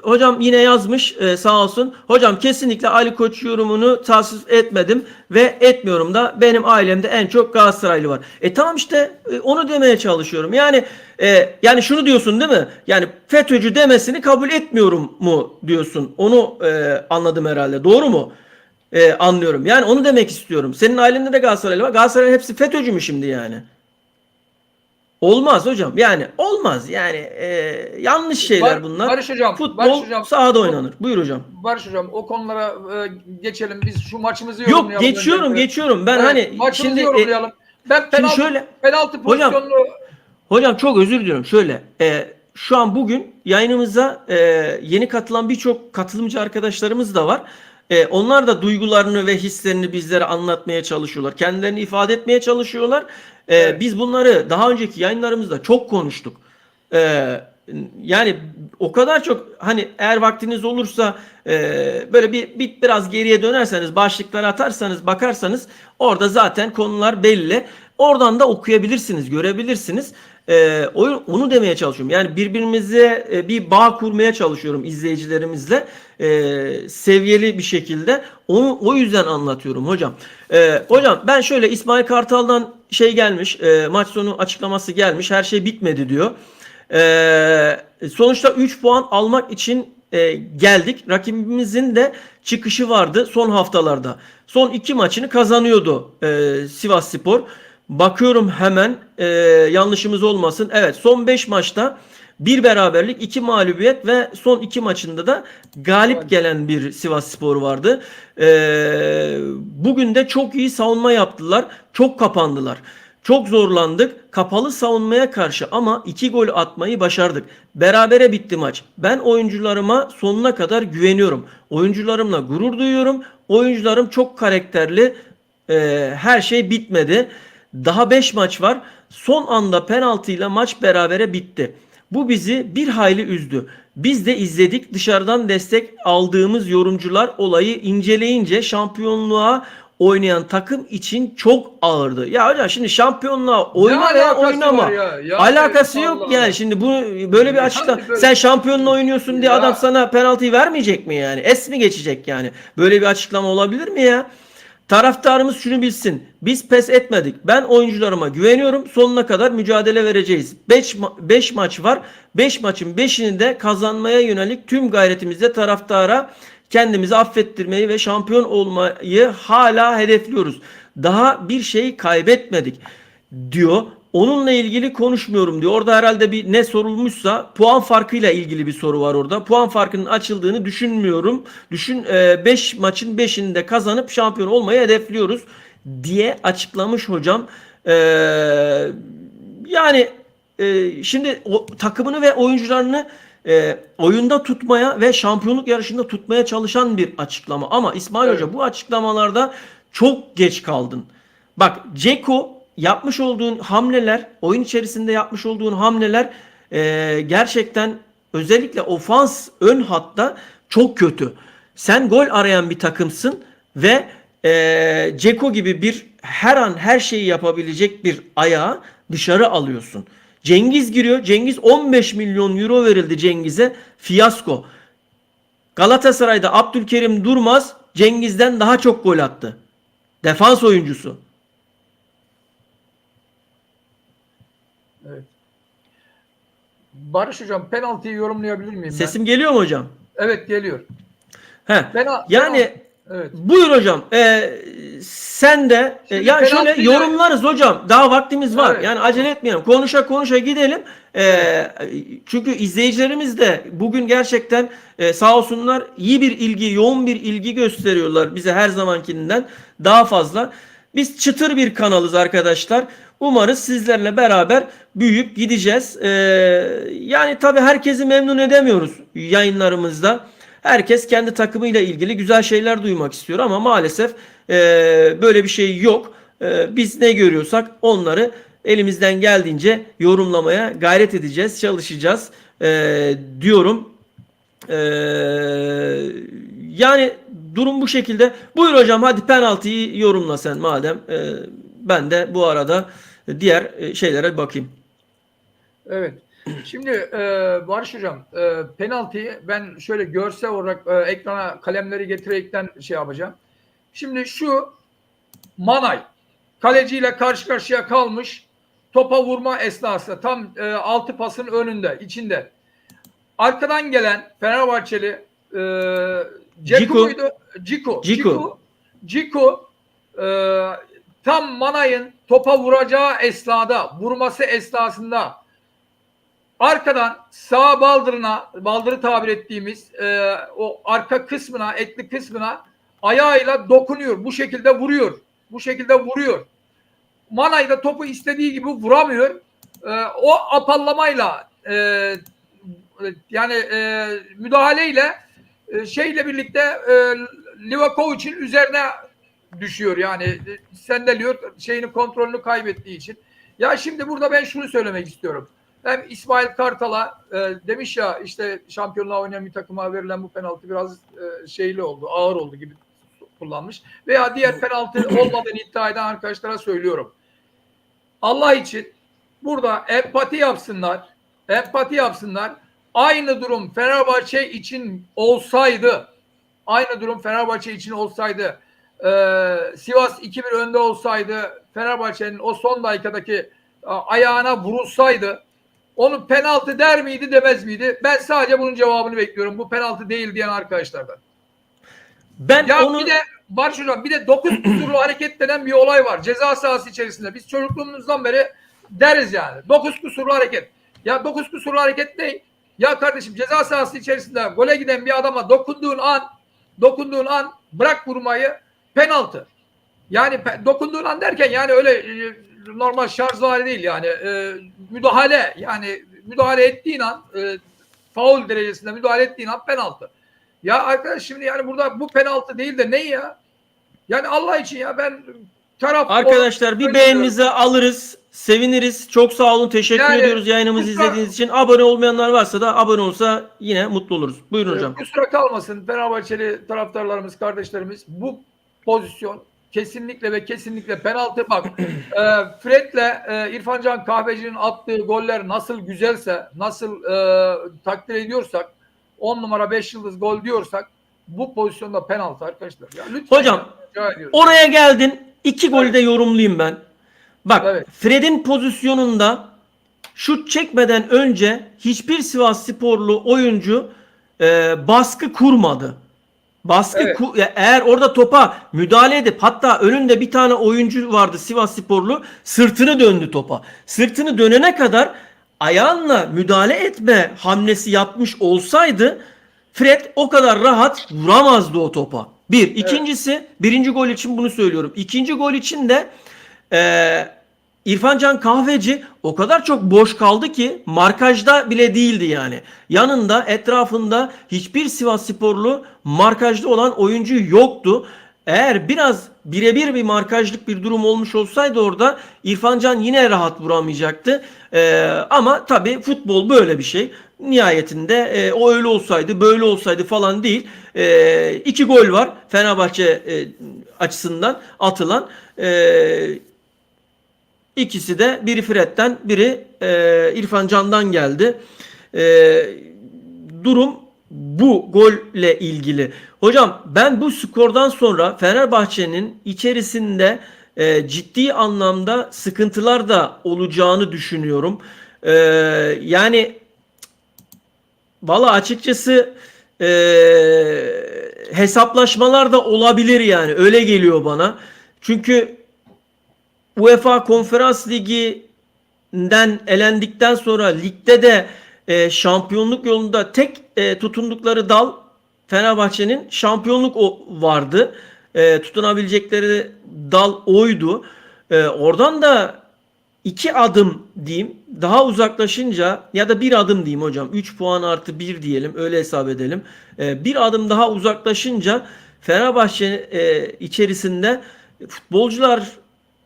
hocam yine yazmış sağ olsun. Hocam kesinlikle Ali Koç yorumunu tasvip etmedim ve etmiyorum da benim ailemde en çok Galatasaraylı var. Tamam işte onu demeye çalışıyorum. Yani şunu diyorsun değil mi? Yani FETÖ'cü demesini kabul etmiyorum mu diyorsun. Onu anladım herhalde. Doğru mu? Anlıyorum. Yani onu demek istiyorum. Senin ailende de Galatasaraylı var. Galatasaray'ın hepsi FETÖ'cü mü şimdi yani? Olmaz hocam. Yani olmaz. Yani yanlış şeyler bunlar. Barış hocam, Futbol sahada oynanır. Buyur hocam. Barış hocam o konulara geçelim. Biz şu maçımızı Yok yorumlayalım. geçiyorum. Ben Evet, hani maçımızı şimdi yorumlayalım. Ben penaltı pozisyonunu hocam çok özür diliyorum. Şöyle şu an bugün yayınımıza yeni katılan birçok katılımcı arkadaşlarımız da var. Onlar da duygularını ve hislerini bizlere anlatmaya çalışıyorlar. Kendilerini ifade etmeye çalışıyorlar. Evet. Biz bunları daha önceki yayınlarımızda çok konuştuk. Yani o kadar çok hani eğer vaktiniz olursa böyle biraz geriye dönerseniz başlıkları atarsanız bakarsanız orada zaten konular belli. Oradan da okuyabilirsiniz, görebilirsiniz. Onu demeye çalışıyorum. Yani birbirimize bir bağ kurmaya çalışıyorum izleyicilerimizle. Seviyeli bir şekilde. O yüzden anlatıyorum hocam. Hocam ben şöyle İsmail Kartal'dan gelmiş. Maç sonu açıklaması gelmiş. Her şey bitmedi diyor. Sonuçta 3 puan almak için geldik. Rakibimizin de çıkışı vardı son haftalarda. Son 2 maçını kazanıyordu Sivasspor. Bakıyorum hemen yanlışımız olmasın. Evet son 5 maçta 1 beraberlik, 2 mağlubiyet ve son 2 maçında da galip gelen bir Sivasspor vardı. Bugün de çok iyi savunma yaptılar. Çok kapandılar. Çok zorlandık. Kapalı savunmaya karşı ama 2 gol atmayı başardık. Berabere bitti maç. Ben oyuncularıma sonuna kadar güveniyorum. Oyuncularımla gurur duyuyorum. Oyuncularım çok karakterli. Her şey bitmedi. Daha 5 maç var. Son anda penaltıyla maç berabere bitti. Bu bizi bir hayli üzdü. Biz de izledik. Dışarıdan destek aldığımız yorumcular olayı inceleyince şampiyonluğa oynayan takım için çok ağırdı. Ya hocam şimdi şampiyonluğa oyna veya oynama. Alakası yok Allah yani. Allah. Şimdi bu böyle bir açıklama. Sen şampiyonluğa oynuyorsun diye adam sana penaltıyı vermeyecek mi yani? Es mi geçecek yani? Böyle bir açıklama olabilir mi ya? Taraftarımız şunu bilsin. Biz pes etmedik. Ben oyuncularıma güveniyorum. Sonuna kadar mücadele vereceğiz. 5 maç var. 5 maçın 5'ini de kazanmaya yönelik tüm gayretimizle taraftara kendimizi affettirmeyi ve şampiyon olmayı hala hedefliyoruz. Daha bir şey kaybetmedik diyor. onunla ilgili konuşmuyorum diyor. Orada herhalde bir ne sorulmuşsa puan farkıyla ilgili bir soru var orada. Puan farkının açıldığını düşünmüyorum. 5 maçın 5'ini de kazanıp şampiyon olmayı hedefliyoruz diye açıklamış hocam. E, yani şimdi takımını ve oyuncularını oyunda tutmaya ve şampiyonluk yarışında tutmaya çalışan bir açıklama. Ama İsmail Evet. Hoca bu açıklamalarda çok geç kaldın. Bak Dzeko yapmış olduğun hamleler, oyun içerisinde yapmış olduğun hamleler gerçekten özellikle ofans ön hatta çok kötü. Sen gol arayan bir takımsın ve Dzeko gibi bir her an her şeyi yapabilecek bir ayağı dışarı alıyorsun. Cengiz giriyor. Cengiz 15 milyon euro verildi Cengiz'e. Fiyasko. Galatasaray'da Abdülkerim Durmaz Cengiz'den daha çok gol attı. Defans oyuncusu. Evet. Barış hocam, penaltıyı yorumlayabilir miyim ben? Sesim geliyor mu hocam? Evet, geliyor. He. Yani evet. buyur hocam. Sen de Şimdi ya şöyle penaltıyla- yorumlarız hocam. Daha vaktimiz var. Evet. Yani acele etmeyelim. Konuşa konuşa gidelim. Çünkü izleyicilerimiz de bugün gerçekten sağ olsunlar iyi bir ilgi, yoğun bir ilgi gösteriyorlar bize her zamankinden daha fazla. Biz çıtır bir kanalız arkadaşlar. Umarız sizlerle beraber büyüyüp gideceğiz. Yani tabii herkesi memnun edemiyoruz yayınlarımızda. Herkes kendi takımıyla ilgili güzel şeyler duymak istiyor ama maalesef böyle bir şey yok. Biz ne görüyorsak onları elimizden geldiğince yorumlamaya gayret edeceğiz, çalışacağız diyorum. Yani durum bu şekilde. Buyur hocam, hadi penaltıyı yorumla sen madem. Ben de bu arada diğer şeylere bakayım. Evet. Şimdi Barış hocam, penaltıyı ben şöyle görsel olarak ekrana kalemleri getirerekten şey yapacağım. Şimdi şu Manay kaleciyle karşı karşıya kalmış, topa vurma esnasında tam 6 pasın önünde, içinde. Arkadan gelen Fenerbahçeli Dzeko muydu? Dzeko tam Manay'ın topa vuracağı esnada, vurması esnasında arkadan sağ baldırı tabir ettiğimiz o arka kısmına, etli kısmına ayağıyla dokunuyor. Bu şekilde vuruyor. Bu şekilde vuruyor. Manay da topu istediği gibi vuramıyor. O apallamayla yani müdahaleyle şeyle birlikte Livakovic'in üzerine düşüyor. Yani sendeliyor, şeyini kontrolünü kaybettiği için. Ya şimdi burada ben şunu söylemek istiyorum. Hem İsmail Kartal'a demiş ya, işte şampiyonluğa oynayan bir takıma verilen bu penaltı biraz şeyli oldu, ağır oldu gibi kullanmış. Veya diğer penaltı olmadığını iddia eden arkadaşlara söylüyorum. Allah için burada empati yapsınlar. Empati yapsınlar. Aynı durum Fenerbahçe için olsaydı, Sivas 2-1 önde olsaydı, Fenerbahçe'nin o son dakikadaki ayağına vurulsaydı, onu penaltı der miydi, demez miydi? Ben sadece bunun cevabını bekliyorum. Bu penaltı değil diyen arkadaşlardan. Bir de Barış hocam, bir de 9 kusurlu hareket denen bir olay var ceza sahası içerisinde. Biz çocukluğumuzdan beri deriz yani. 9 kusurlu hareket. Ya 9 kusurlu hareket ne? Ya kardeşim, ceza sahası içerisinde gole giden bir adama dokunduğun an bırak vurmayı, penaltı. Yani dokunduğun an derken yani öyle normal şarjlı hali değil yani. Müdahale, yani müdahale ettiğin an faul derecesinde müdahale ettiğin an penaltı. Ya arkadaş, şimdi yani burada bu penaltı değil de ne ya? Yani Allah için ya, ben arkadaşlar bir beğeninizi alırız. Seviniriz. Çok sağ olun. Teşekkür ediyoruz yayınımızı izlediğiniz için. Abone olmayanlar varsa da abone olsa yine mutlu oluruz. Buyurun hocam. Kusura kalmasın Fenerbahçeli taraftarlarımız, kardeşlerimiz. Bu pozisyon kesinlikle ve kesinlikle penaltı. Bak Fred'le İrfan Can Kahveci'nin attığı goller nasıl güzelse, nasıl takdir ediyorsak, 10 numara 5 yıldız gol diyorsak, bu pozisyonda penaltı arkadaşlar. Ya lütfen hocam oraya geldin. 2 golü de yorumlayayım ben. Bak Fred'in pozisyonunda şut çekmeden önce hiçbir Sivassporlu oyuncu baskı kurmadı. Baskı Evet. eğer orada topa müdahale edip hatta önünde bir tane oyuncu vardı Sivassporlu, sırtını döndü topa. Sırtını dönene kadar ayağınla müdahale etme hamlesi yapmış olsaydı Fred o kadar rahat vuramazdı o topa. Bir. Evet. İkincisi, birinci gol için bunu söylüyorum. İkinci gol için de İrfan Can Kahveci o kadar çok boş kaldı ki markajda bile değildi yani. Yanında, etrafında hiçbir Sivassporlu markajda olan oyuncu yoktu. Eğer biraz birebir bir markajlık bir durum olmuş olsaydı orada İrfan Can yine rahat vuramayacaktı. Ama tabii futbol böyle bir şey. Nihayetinde o öyle olsaydı böyle olsaydı falan değil. İki gol var Fenerbahçe açısından atılan. İkisi de biri Fred'den biri İrfan Can'dan geldi. E, Durum bu golle ilgili. Hocam ben bu skordan sonra Fenerbahçe'nin içerisinde ciddi anlamda sıkıntılar da olacağını düşünüyorum. Yani valla açıkçası hesaplaşmalar da olabilir yani öyle geliyor bana. Çünkü UEFA Konferans Ligi'nden elendikten sonra ligde de şampiyonluk yolunda tek tutundukları dal Fenerbahçe'nin şampiyonluk vardı. Tutunabilecekleri dal oydu. Oradan da 2 adım diyeyim daha uzaklaşınca ya da 1 adım diyeyim hocam 3 puan artı 1 diyelim öyle hesap edelim. 1 adım daha uzaklaşınca Fenerbahçe içerisinde futbolcular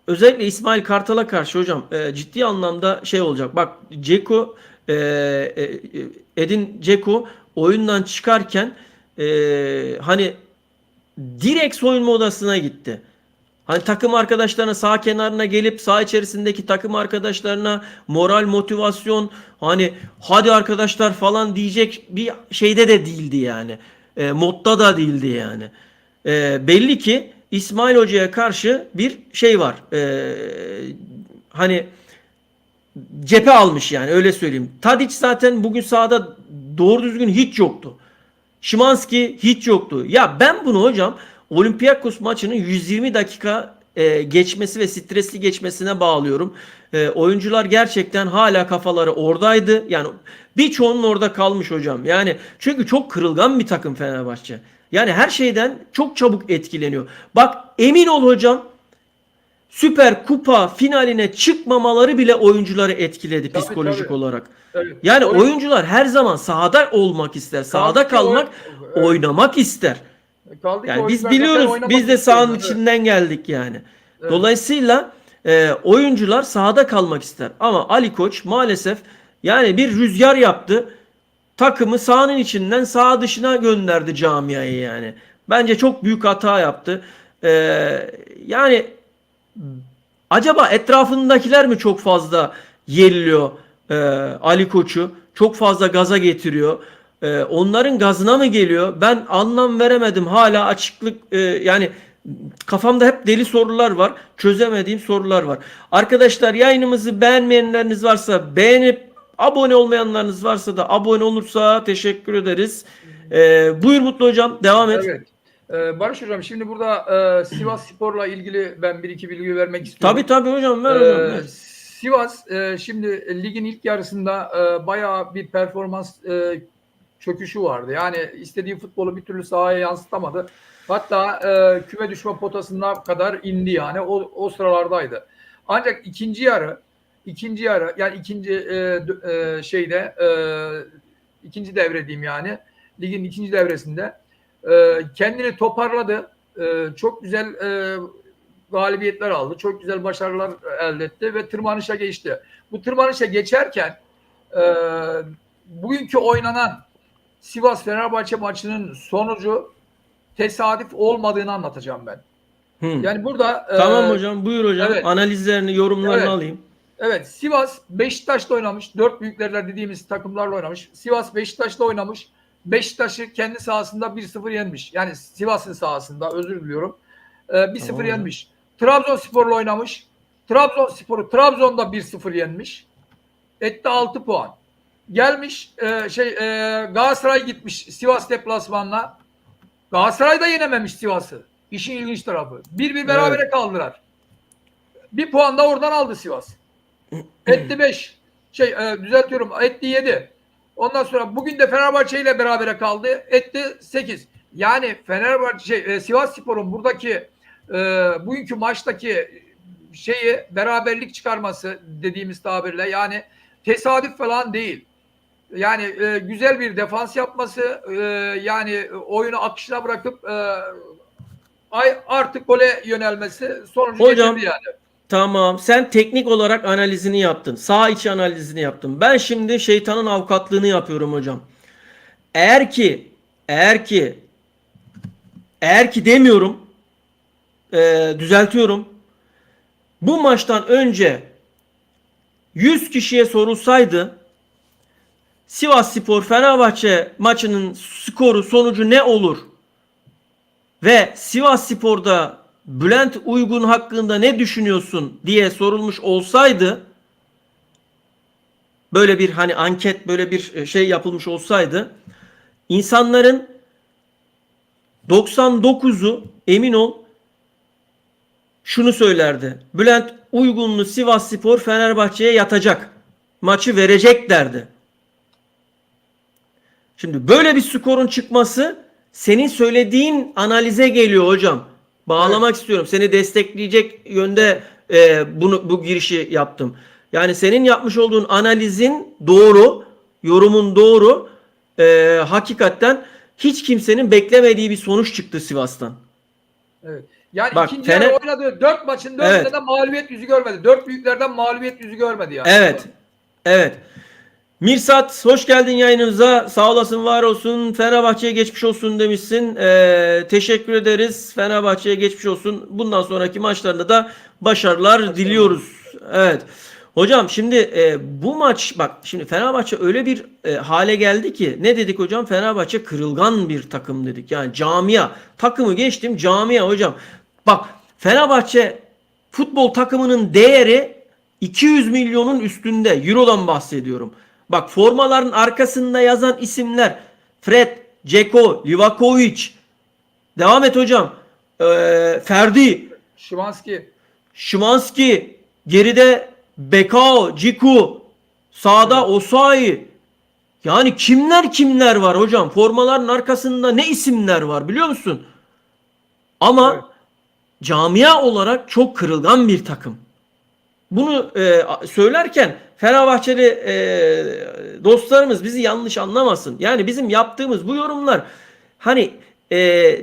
özellikle İsmail Kartal'a karşı hocam ciddi anlamda şey olacak. Bak Dzeko Edin Dzeko oyundan çıkarken hani direkt soyunma odasına gitti. Hani takım arkadaşlarına sağ kenarına gelip sağ içerisindeki takım arkadaşlarına moral motivasyon hani hadi arkadaşlar falan diyecek bir şeyde de değildi yani. Modda da değildi yani. Belli ki İsmail Hoca'ya karşı bir şey var. Hani cephe almış yani öyle söyleyeyim. Tadic zaten bugün sahada doğru düzgün hiç yoktu. Şimanski hiç yoktu. Ya ben bunu hocam Olympiakos maçının 120 dakika geçmesi ve stresli geçmesine bağlıyorum. Oyuncular gerçekten hala kafaları oradaydı. Yani birçoğunun orada kalmış hocam. Yani çünkü çok kırılgan bir takım Fenerbahçe. Yani her şeyden çok çabuk etkileniyor. Bak emin ol hocam Süper Kupa finaline çıkmamaları bile oyuncuları etkiledi Tabii, psikolojik tabii. olarak. Evet. Yani O yüzden oyuncular her zaman sahada olmak ister. Sahada kaldı ki kalmak, evet. oynamak ister. Kaldı ki Yani biz oyuncular zaten biliyoruz. oynamak Biz de sahanın istiyorlar. Evet. içinden geldik yani. Evet. Dolayısıyla oyuncular sahada kalmak ister. Ama Ali Koç maalesef yani bir rüzgar yaptı. Takımı sahanın içinden saha dışına gönderdi camiayı yani. Bence çok büyük hata yaptı. E, Yani acaba etrafındakiler mi çok fazla yeriliyor Ali Koç'u? Çok fazla gaza getiriyor. Onların gazına mı geliyor? Ben anlam veremedim. Hala açıklık yani kafamda hep deli sorular var. Çözemediğim sorular var. Arkadaşlar yayınımızı beğenmeyenleriniz varsa beğenip abone olmayanlarınız varsa da abone olursa teşekkür ederiz. Buyur Mutlu Hocam devam et. Evet. Barış Hocam şimdi burada Sivas Spor'la ilgili ben bir iki bilgi vermek istiyorum. Tabii tabii hocam ver hocam. Ver. Sivas şimdi ligin ilk yarısında bayağı bir performans çöküşü vardı. Yani istediği futbolu bir türlü sahaya yansıtamadı. Hatta küme düşme potasına kadar indi yani o sıralardaydı. Ancak ikinci yarı yani ikinci devre diyeyim yani ligin ikinci devresinde kendini toparladı. Çok güzel galibiyetler aldı. Çok güzel başarılar elde etti ve tırmanışa geçti. Bu tırmanışa geçerken bugünkü oynanan Sivas-Fenerbahçe maçının sonucu tesadüf olmadığını anlatacağım ben. Yani burada tamam hocam buyur hocam. evet, Analizlerini, yorumlarını evet, alayım. evet. Sivas Beşiktaş'ta oynamış. Dört büyüklerler dediğimiz takımlarla oynamış. Sivas Beşiktaş'ta oynamış. Beşiktaş'ı kendi sahasında 1-0 yenmiş. Yani Sivas'ın sahasında özür diliyorum. 1-0 Tamam yenmiş. Trabzonspor'la oynamış. Trabzonspor'u Trabzon'da 1-0 yenmiş. Etti 6 puan. Gelmiş Galatasaray gitmiş Sivas deplasmanına. Galatasaray da yenememiş Sivas'ı. İşin ilginç tarafı. 1-1 berabere kaldılar. Bir puan da oradan aldı Sivas. Etti 5. Düzeltiyorum. Etti 7. Ondan sonra bugün de Fenerbahçe ile berabere kaldı. Etti 8. Yani Fenerbahçe Sivasspor'un buradaki bugünkü maçtaki beraberlik çıkarması dediğimiz tabirle, yani tesadüf falan değil. Yani güzel bir defans yapması, yani oyunu akışına bırakıp artık gole yönelmesi sonucu getirdi yani. Tamam. Sen teknik olarak analizini yaptın. Saha içi analizini yaptın. Ben şimdi şeytanın avukatlığını yapıyorum hocam. Eğer ki demiyorum, düzeltiyorum. Bu maçtan önce 100 kişiye sorulsaydı Sivasspor Fenerbahçe maçının skoru, sonucu ne olur? Ve Sivasspor'da Bülent Uygun hakkında ne düşünüyorsun diye sorulmuş olsaydı, böyle bir hani anket, böyle bir şey yapılmış olsaydı, insanların 99'u emin ol şunu söylerdi: Bülent Uygunlu Sivasspor Fenerbahçe'ye yatacak, maçı verecek derdi. Şimdi böyle bir skorun çıkması senin söylediğin analize geliyor hocam. Bağlamak istiyorum. Seni destekleyecek yönde bu girişi yaptım. Yani senin yapmış olduğun analizin doğru, yorumun doğru. Hakikaten hiç kimsenin beklemediği bir sonuç çıktı Sivas'tan. Evet. Yani bak, ikinci yarı oynadığı 4 maçın 4'ünde de mağlubiyet yüzü görmedi. 4 büyüklerden mağlubiyet yüzü görmedi yani. Evet. Evet. Mirsat, hoş geldin yayınımıza. Sağ olasın, var olsun. Fenerbahçe'ye geçmiş olsun demişsin. Teşekkür ederiz. Fenerbahçe'ye geçmiş olsun. Bundan sonraki maçlarda da başarılar diliyoruz. Evet. Hocam şimdi bu maç, bak şimdi Fenerbahçe öyle bir hale geldi ki, ne dedik hocam? Fenerbahçe kırılgan bir takım dedik. Yani camia. Takımı geçtim, camia hocam. Bak, Fenerbahçe futbol takımının değeri 200 milyonun üstünde. Euro'dan bahsediyorum. Bak, formaların arkasında yazan isimler: Fred, Dzeko, Livakovic. Devam et hocam. Ferdi, Szymanski, geride Bekao, Ciku, sağda Osayi. Yani kimler var hocam? Formaların arkasında ne isimler var biliyor musun? Ama camia olarak çok kırılgan bir takım. Bunu söylerken Fenerbahçeli dostlarımız bizi yanlış anlamasın. Yani bizim yaptığımız bu yorumlar hani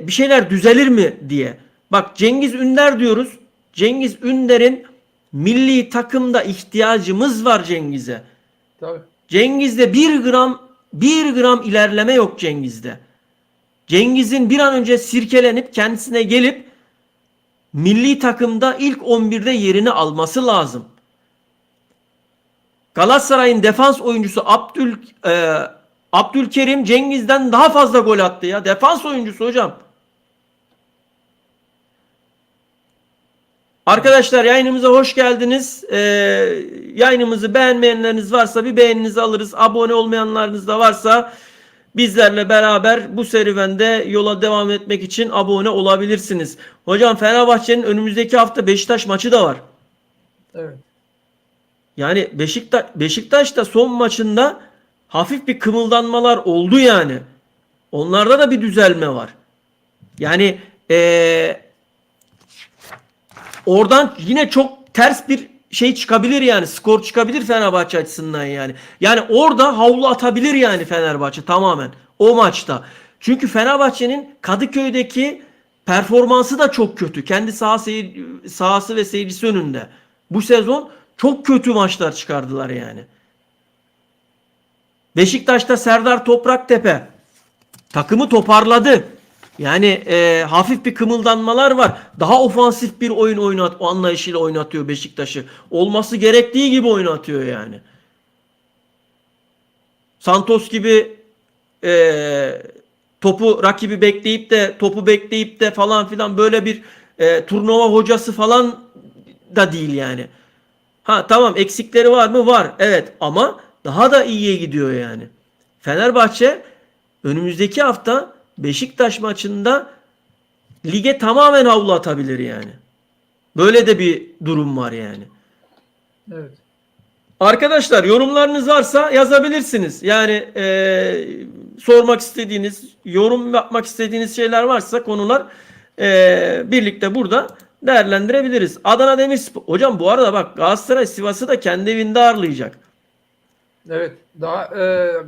bir şeyler düzelir mi diye. Bak, Cengiz Ünder diyoruz. Cengiz Ünder'in milli takımda ihtiyacımız var Cengiz'e. Tabii. Cengiz'de bir gram ilerleme yok Cengiz'de. Cengiz'in bir an önce sirkelenip kendisine gelip milli takımda ilk 11'de yerini alması lazım. Galatasaray'ın defans oyuncusu Abdülkerim Cengiz'den daha fazla gol attı ya. Defans oyuncusu hocam. Arkadaşlar, yayınımıza hoş geldiniz. Yayınımızı beğenmeyenleriniz varsa bir beğeninizi alırız. Abone olmayanlarınız da varsa bizlerle beraber bu serüvende yola devam etmek için abone olabilirsiniz. Hocam, Fenerbahçe'nin önümüzdeki hafta Beşiktaş maçı da var. Evet. Yani Beşiktaş'ta son maçında hafif bir kımıldanmalar oldu yani. Onlarda da bir düzelme var. Yani oradan yine çok ters bir şey çıkabilir yani. Skor çıkabilir Fenerbahçe açısından yani. Yani orada havlu atabilir yani Fenerbahçe tamamen o maçta. Çünkü Fenerbahçe'nin Kadıköy'deki performansı da çok kötü. Kendi sahası ve seyircisi önünde. Bu sezon çok kötü maçlar çıkardılar yani. Beşiktaş'ta Serdar Topraktepe takımı toparladı. Yani hafif bir kımıldanmalar var. Daha ofansif bir oyun anlayışıyla oynatıyor Beşiktaş'ı. Olması gerektiği gibi oynatıyor yani. Santos gibi rakibi bekleyip de falan filan böyle bir turnuva hocası falan da değil yani. Ha tamam, eksikleri var mı? Var. Evet, ama daha da iyiye gidiyor yani. Fenerbahçe önümüzdeki hafta Beşiktaş maçında lige tamamen havlu atabilir yani. Böyle de bir durum var yani. Evet. Arkadaşlar yorumlarınız varsa yazabilirsiniz. Yani sormak istediğiniz, yorum yapmak istediğiniz şeyler varsa konular birlikte burada değerlendirebiliriz. Adana Demirspor. Hocam bu arada bak Galatasaray Sivas'ı da kendi evinde ağırlayacak. Evet. Daha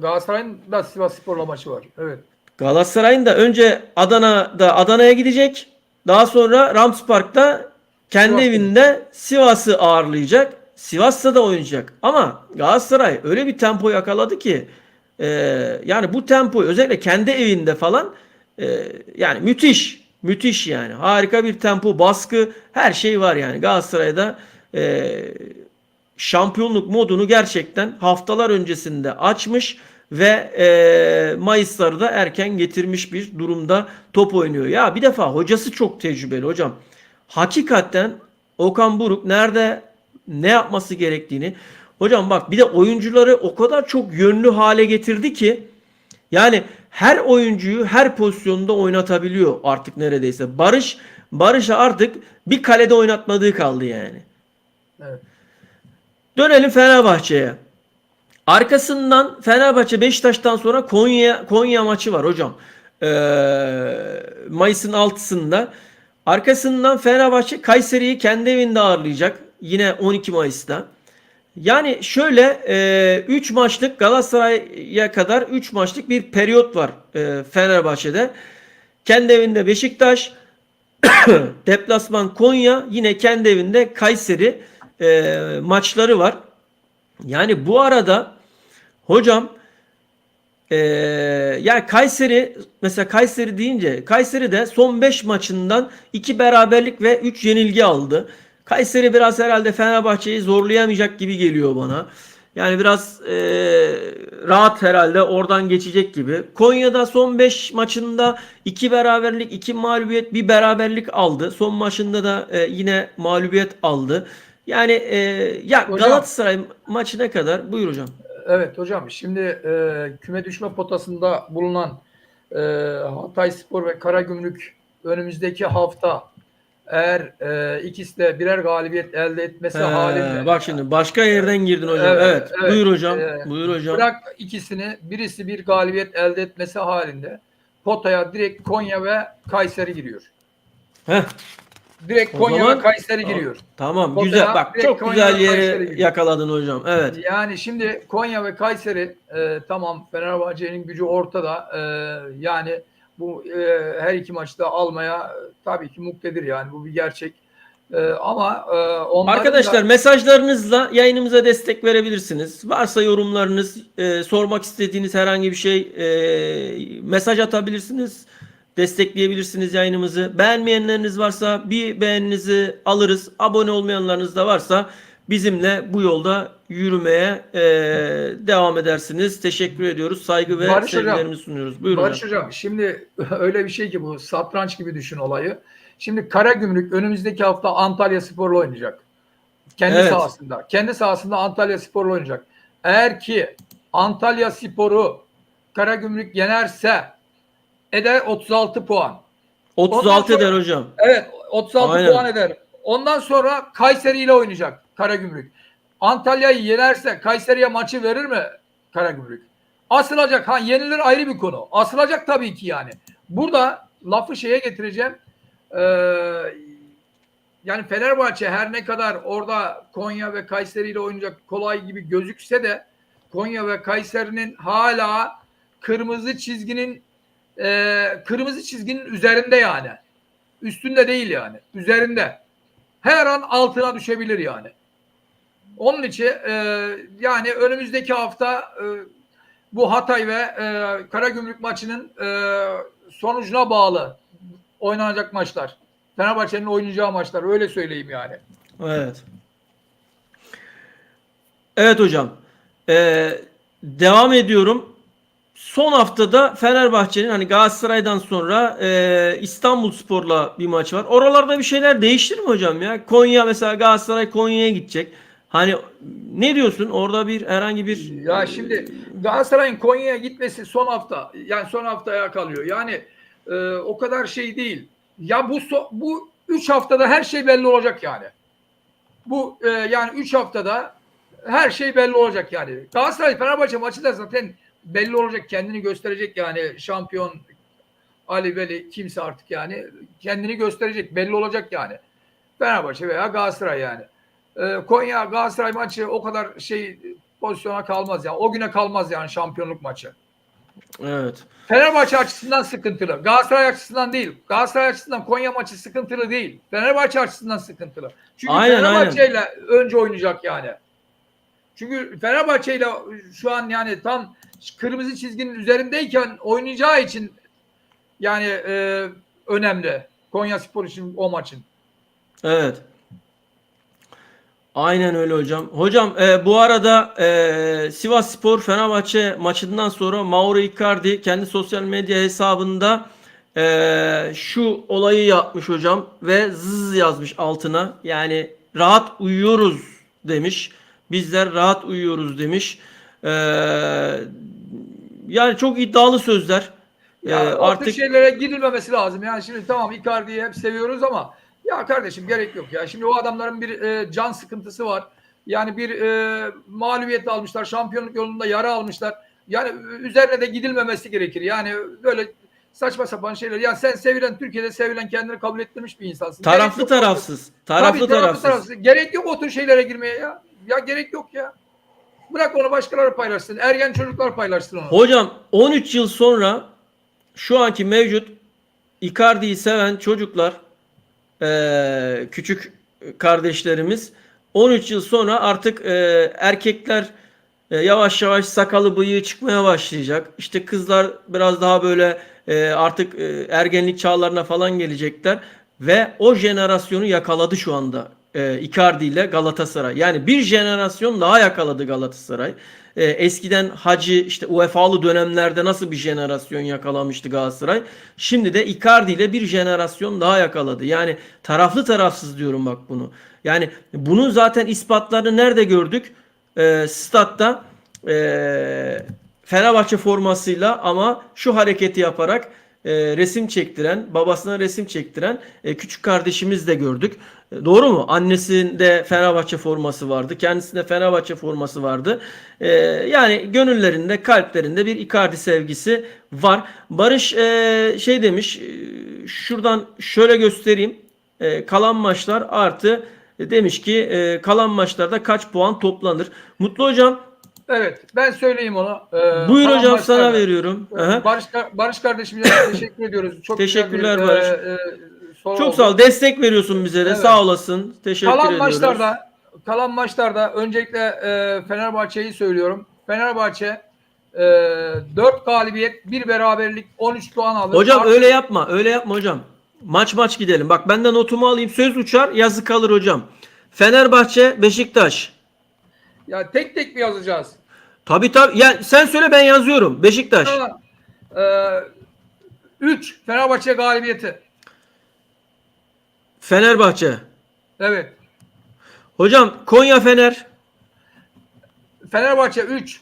Galatasaray'ın da Sivasspor'la maçı var. Evet. Galatasaray'ın da önce Adana'ya gidecek. Daha sonra Rams Park'ta kendi Sivas'ta. evinde Sivas'ı ağırlayacak. Sivas'ta da oynayacak. Ama Galatasaray öyle bir tempo yakaladı ki e, yani bu tempoyu özellikle kendi evinde falan yani müthiş. Müthiş yani. Harika bir tempo, baskı, her şey var yani. Galatasaray'da şampiyonluk modunu gerçekten haftalar öncesinde açmış ve Mayısları da erken getirmiş bir durumda top oynuyor. Ya bir defa hocası çok tecrübeli hocam. Hakikaten Okan Buruk nerede ne yapması gerektiğini. Hocam bak bir de oyuncuları o kadar çok yönlü hale getirdi ki yani her oyuncuyu her pozisyonda oynatabiliyor artık neredeyse. Barış'a artık bir kalede oynatmadığı kaldı yani. Evet. Dönelim Fenerbahçe'ye. Arkasından Fenerbahçe Beşiktaş'tan sonra Konya maçı var hocam. Mayıs'ın 6'sında. Arkasından Fenerbahçe Kayseri'yi kendi evinde ağırlayacak. Yine 12 Mayıs'ta. Yani şöyle 3 maçlık Galatasaray'a kadar 3 maçlık bir periyot var Fenerbahçe'de. Kendi evinde Beşiktaş, deplasman Konya, yine kendi evinde Kayseri maçları var. Yani bu arada hocam yani Kayseri mesela Kayseri deyince Kayseri de son 5 maçından 2 beraberlik ve 3 yenilgi aldı. Kayseri biraz herhalde Fenerbahçe'yi zorlayamayacak gibi geliyor bana. Yani biraz rahat herhalde oradan geçecek gibi. Konya'da son 5 maçında 2 beraberlik, 2 mağlubiyet, bir beraberlik aldı. Son maçında da yine mağlubiyet aldı. Yani ya Hocam, Galatasaray maçına kadar buyur hocam. evet hocam. Şimdi küme düşme potasında bulunan Hatayspor ve Karagümrük önümüzdeki hafta eğer ikisi de birer galibiyet elde etmesi halinde, Bak şimdi başka yerden girdin hocam. evet, Evet. evet, Buyur hocam. Buyur hocam. bırak ikisini, birisi bir galibiyet elde etmesi halinde potaya direkt Konya ve Kayseri giriyor. Heh. Direkt O Konya ve zaman Kayseri giriyor. tamam Potaya güzel. Bak direkt çok Konya güzel ve Kayseri yeri giriyor. yakaladın hocam. Evet. Yani şimdi Konya ve Kayseri tamam, Fenerbahçe'nin gücü ortada. Yani bu her iki maçta almaya tabii ki muktedir, yani bu bir gerçek. Ama onların Arkadaşlar da mesajlarınızla yayınımıza destek verebilirsiniz. Varsa yorumlarınız, sormak istediğiniz herhangi bir şey mesaj atabilirsiniz. Destekleyebilirsiniz yayınımızı. Beğenmeyenleriniz varsa bir beğeninizi alırız. Abone olmayanlarınız da varsa bizimle bu yolda yürümeye devam edersiniz. Teşekkür ediyoruz. Saygı ve Barış Hocam, sevgilerimizi sunuyoruz. Buyurun Barış hocam. Hocam, şimdi öyle bir şey ki bu satranç gibi düşün olayı. Şimdi Karagümrük önümüzdeki hafta Antalyaspor'la oynayacak. Kendi Evet. sahasında. Kendi sahasında Antalyaspor'la oynayacak. Eğer ki Antalyaspor'u Karagümrük yenerse eder 36 puan. 36 sonra, eder hocam. evet, 36 Aynen. puan eder. Ondan sonra Kayseri ile oynayacak Karagümrük. Antalya'yı yenerse Kayseri'ye maçı verir mi Karagümrük? Asılacak. Ha, yenilir ayrı bir konu. Asılacak tabii ki yani. Burada lafı şeye getireceğim. Yani Fenerbahçe her ne kadar orada Konya ve Kayseri ile oynayacak kolay gibi gözükse de Konya ve Kayseri'nin hala kırmızı çizginin üzerinde yani. Üstünde değil yani. Üzerinde. Her an altına düşebilir yani. Onun için yani önümüzdeki hafta bu Hatay ve Karagümrük maçının sonucuna bağlı oynanacak maçlar. Fenerbahçe'nin oynayacağı maçlar, öyle söyleyeyim yani. Evet. Evet hocam. Devam ediyorum. Son haftada Fenerbahçe'nin hani Galatasaray'dan sonra İstanbulspor'la bir maç var. Oralarda bir şeyler değiştir mi hocam ya? Konya mesela Galatasaray Konya'ya gidecek. Hani ne diyorsun? Orada bir herhangi bir Ya şimdi Galatasaray'ın Konya'ya gitmesi son hafta, yani son haftaya kalıyor. Yani O kadar şey değil. Ya bu 3 haftada her şey belli olacak yani. Bu yani 3 haftada her şey belli olacak yani. Galatasaray Fenerbahçe maçı da zaten belli olacak, kendini gösterecek yani, şampiyon Ali Veli kimse artık yani kendini gösterecek, belli olacak yani. Fenerbahçe veya Galatasaray yani. Konya Galatasaray maçı o kadar şey pozisyona kalmaz ya. O güne kalmaz yani şampiyonluk maçı. Evet. Fenerbahçe açısından sıkıntılı. Galatasaray açısından değil. Galatasaray açısından Konya maçı sıkıntılı değil. Fenerbahçe açısından sıkıntılı. Çünkü Aynen, Fenerbahçe ile önce oynayacak yani. Çünkü Fenerbahçe ile şu an yani tam kırmızı çizginin üzerindeyken oynayacağı için yani önemli. Konyaspor için o maçın. Evet. Aynen öyle hocam. Hocam bu arada Sivasspor Fenerbahçe maçından sonra Mauro Icardi kendi sosyal medya hesabında şu olayı yapmış hocam ve zız yazmış altına. Yani rahat uyuyoruz demiş. Bizler rahat uyuyoruz demiş. E, Yani çok iddialı sözler. Ya o tür Artık şeylere girilmemesi lazım. Yani şimdi tamam Icardi'yi hep seviyoruz ama ya kardeşim gerek yok ya. Şimdi o adamların bir can sıkıntısı var. Yani bir mağlubiyet almışlar. Şampiyonluk yolunda yara almışlar. Yani üzerine de gidilmemesi gerekir. Yani böyle saçma sapan şeyler. Ya sen sevilen, Türkiye'de sevilen, kendini kabul ettirmiş bir insansın. taraflı tarafsız. Taraflı Tabii, tarafsız. gerek yok o tür şeylere girmeye ya. Ya gerek yok ya. Bırak onu başkaları paylaşsın. Ergen çocuklar paylaşsın onu. Hocam 13 yıl sonra şu anki mevcut Icardi'yi seven çocuklar, küçük kardeşlerimiz 13 yıl sonra artık erkekler yavaş yavaş sakalı bıyığı çıkmaya başlayacak. İşte kızlar biraz daha böyle artık ergenlik çağlarına falan gelecekler ve o jenerasyonu yakaladı şu anda Icardi ile Galatasaray. Yani bir jenerasyon daha yakaladı Galatasaray. Eskiden Hacı işte UEFA'lı dönemlerde nasıl bir jenerasyon yakalamıştı Galatasaray. Şimdi de Icardi ile bir jenerasyon daha yakaladı. Yani taraflı tarafsız diyorum bak bunu. Yani bunun zaten ispatlarını nerede gördük? Statta Fenerbahçe formasıyla ama şu hareketi yaparak resim çektiren, babasına resim çektiren küçük kardeşimiz de gördük. Doğru mu? Annesinde Fenerbahçe forması vardı. Kendisinde Fenerbahçe forması vardı. Yani gönüllerinde, kalplerinde bir Icardi sevgisi var. Barış şey demiş, şuradan şöyle göstereyim. Kalan maçlar artı demiş ki kalan maçlarda kaç puan toplanır? Mutlu hocam, Evet, ben söyleyeyim onu. buyur Kalan hocam sana maçlarda. veriyorum. Aha. Barış kardeşimize teşekkür ediyoruz. Çok güzel bir Teşekkürler Barış. soru Çok oldu. sağ ol. Destek veriyorsun bize de. Evet. Sağ olasın. Teşekkür Kalan ediyoruz. maçlarda öncelikle Fenerbahçe'yi söylüyorum. Fenerbahçe 4 galibiyet, 1 beraberlik, 13 puan alır. Hocam Artı- öyle yapma. Öyle yapma hocam. Maç gidelim. Bak ben de notumu alayım. Söz uçar, yazı kalır hocam. Fenerbahçe, Beşiktaş. Ya tek tek mi yazacağız? Tabii tabii. Ya sen söyle ben yazıyorum. Beşiktaş. Tamam. 3 Fenerbahçe galibiyeti. Fenerbahçe. Evet. Hocam Konya Fener. Fenerbahçe 3.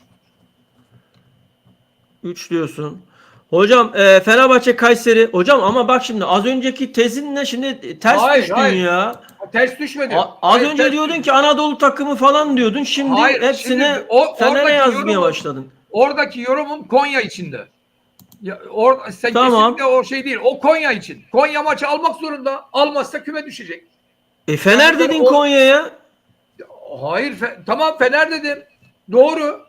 3 diyorsun. Hocam Fenerbahçe Kayseri. Hocam ama bak şimdi az önceki tezinle şimdi ters Hayır, düştün hayır. ya. Ters düşmedi. Az Hayır, önce ters diyordun düşmedi. ki Anadolu takımı falan diyordun. Şimdi Hayır, hepsine şimdi Fener'e oradaki yazmaya yorumum- başladın. Oradaki yorumum Konya içinde. Ya, sen Tamam. kesinlikle o şey değil. O Konya için. Konya maçı almak zorunda. Almazsa küme düşecek. Fener Yani böyle dedin Konya'ya. Hayır, tamam Fener dedim. Doğru.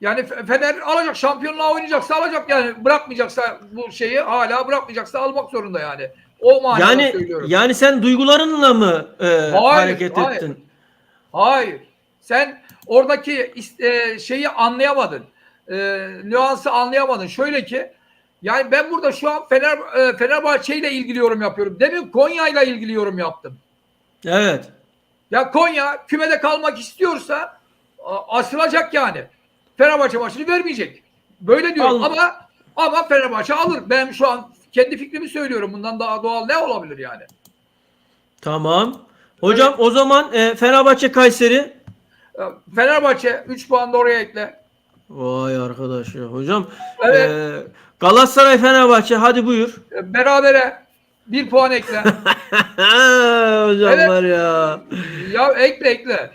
Yani Fener alacak, şampiyonluğa oynayacaksa alacak yani, bırakmayacaksa bu şeyi, hala bırakmayacaksa almak zorunda yani. O manada Yani söylüyorum. yani sen duygularınla mı hareket Hayır. ettin? Hayır. Sen oradaki şeyi anlayamadın. Nüansı anlayamadın. Şöyle ki yani ben burada şu an Fenerbahçe ile ilgili yorum yapıyorum. Demin Konya ile ilgili yorum yaptım. Evet. Ya Konya kümede kalmak istiyorsa asılacak yani. Fenerbahçe maçını vermeyecek. Böyle diyorum ama Fenerbahçe alır. Ben şu an kendi fikrimi söylüyorum. Bundan daha doğal ne olabilir yani? Tamam. Hocam o zaman Fenerbahçe Kayseri. Fenerbahçe 3 puan da oraya ekle. Vay arkadaş ya. Hocam Evet. Galatasaray Fenerbahçe hadi buyur. Berabere 1 puan ekle. Hocam Evet. var ya. Ya ekle.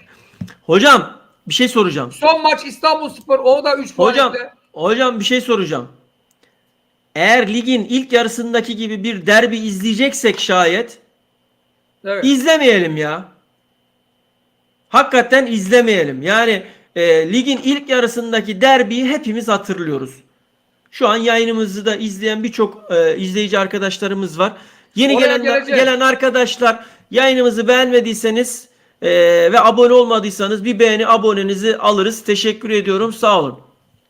Hocam bir şey soracağım. Son maç İstanbulspor, o da 3 puan Hocam ekle. hocam bir şey soracağım. Eğer ligin ilk yarısındaki gibi bir derbi izleyeceksek şayet Evet. izlemeyelim ya. Hakikaten izlemeyelim. Yani ligin ilk yarısındaki derbiyi hepimiz hatırlıyoruz. Şu an yayınımızı da izleyen birçok izleyici arkadaşlarımız var. Yeni Oraya geleceğiz. gelen arkadaşlar, yayınımızı beğenmediyseniz ve abone olmadıysanız bir beğeni abonenizi alırız. Teşekkür ediyorum. Sağ olun.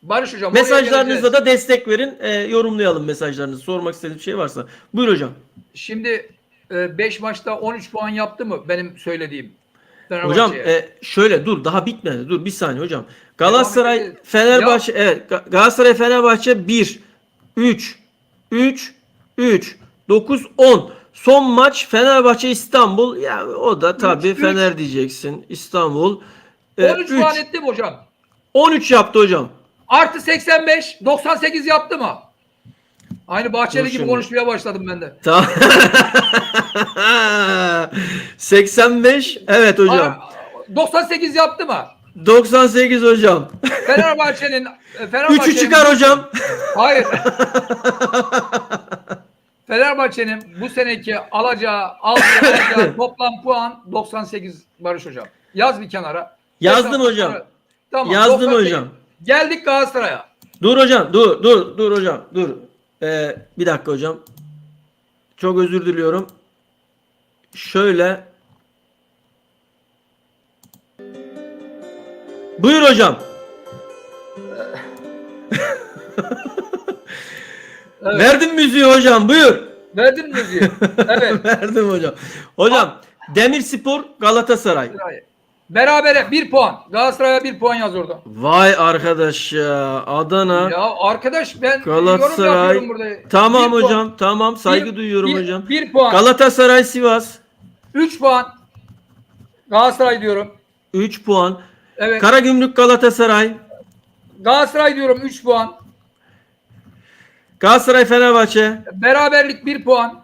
Barış hocam, oraya Mesajlarınızla geleceğiz. da destek verin. Yorumlayalım mesajlarınızı. Sormak istediğiniz bir şey varsa. Buyur hocam. Şimdi 5 maçta 13 puan yaptı mı benim söylediğim Hocam Fenerbahçe'ye? şöyle dur daha bitmedi. Dur bir saniye hocam. Devam Galatasaray edeceğiz. Fenerbahçe evet Galatasaray Fenerbahçe 1 3 3 3 9 10. Son maç Fenerbahçe İstanbul. Ya o da tabii 3. Fener diyeceksin. İstanbul 13 puan 3 etti mi hocam? 13 yaptı hocam. Artı 85, 98 yaptı mı? Aynı Dur Bahçeli gibi şimdi. konuşmaya başladım ben de. Tamam. 85 evet hocam. 98 yaptı mı? 98 hocam. Fenerbahçe'nin 3'ü çıkar hocam. Hayır. Fenerbahçe'nin bu seneki alacağı toplam puan 98 Barış hocam. Yaz bir kenara. Yazdım hocam. Tamam. Yazdım 98. hocam. Geldik Galatasaray'a. Dur hocam, dur hocam, dur. Bir dakika hocam. Çok özür diliyorum. Şöyle. Buyur hocam. Evet. Verdim müziği hocam, buyur. Verdin mi müziği? Evet. Verdim hocam. Hocam, Demirspor Galatasaray. Berabere 1 puan. Galatasaray'a 1 puan yaz orada. Vay arkadaş ya. Adana. Ya arkadaş, ben yorum Galatasaray. yapıyorum burada. Tamam 1 puan. hocam, tamam. Saygı duyuyorum hocam. 1 puan. Galatasaray Sivas. 3 puan. Galatasaray diyorum. 3 puan. Evet. Karagümrük Galatasaray. Galatasaray diyorum 3 puan. Galatasaray Fenerbahçe. Beraberlik 1 puan.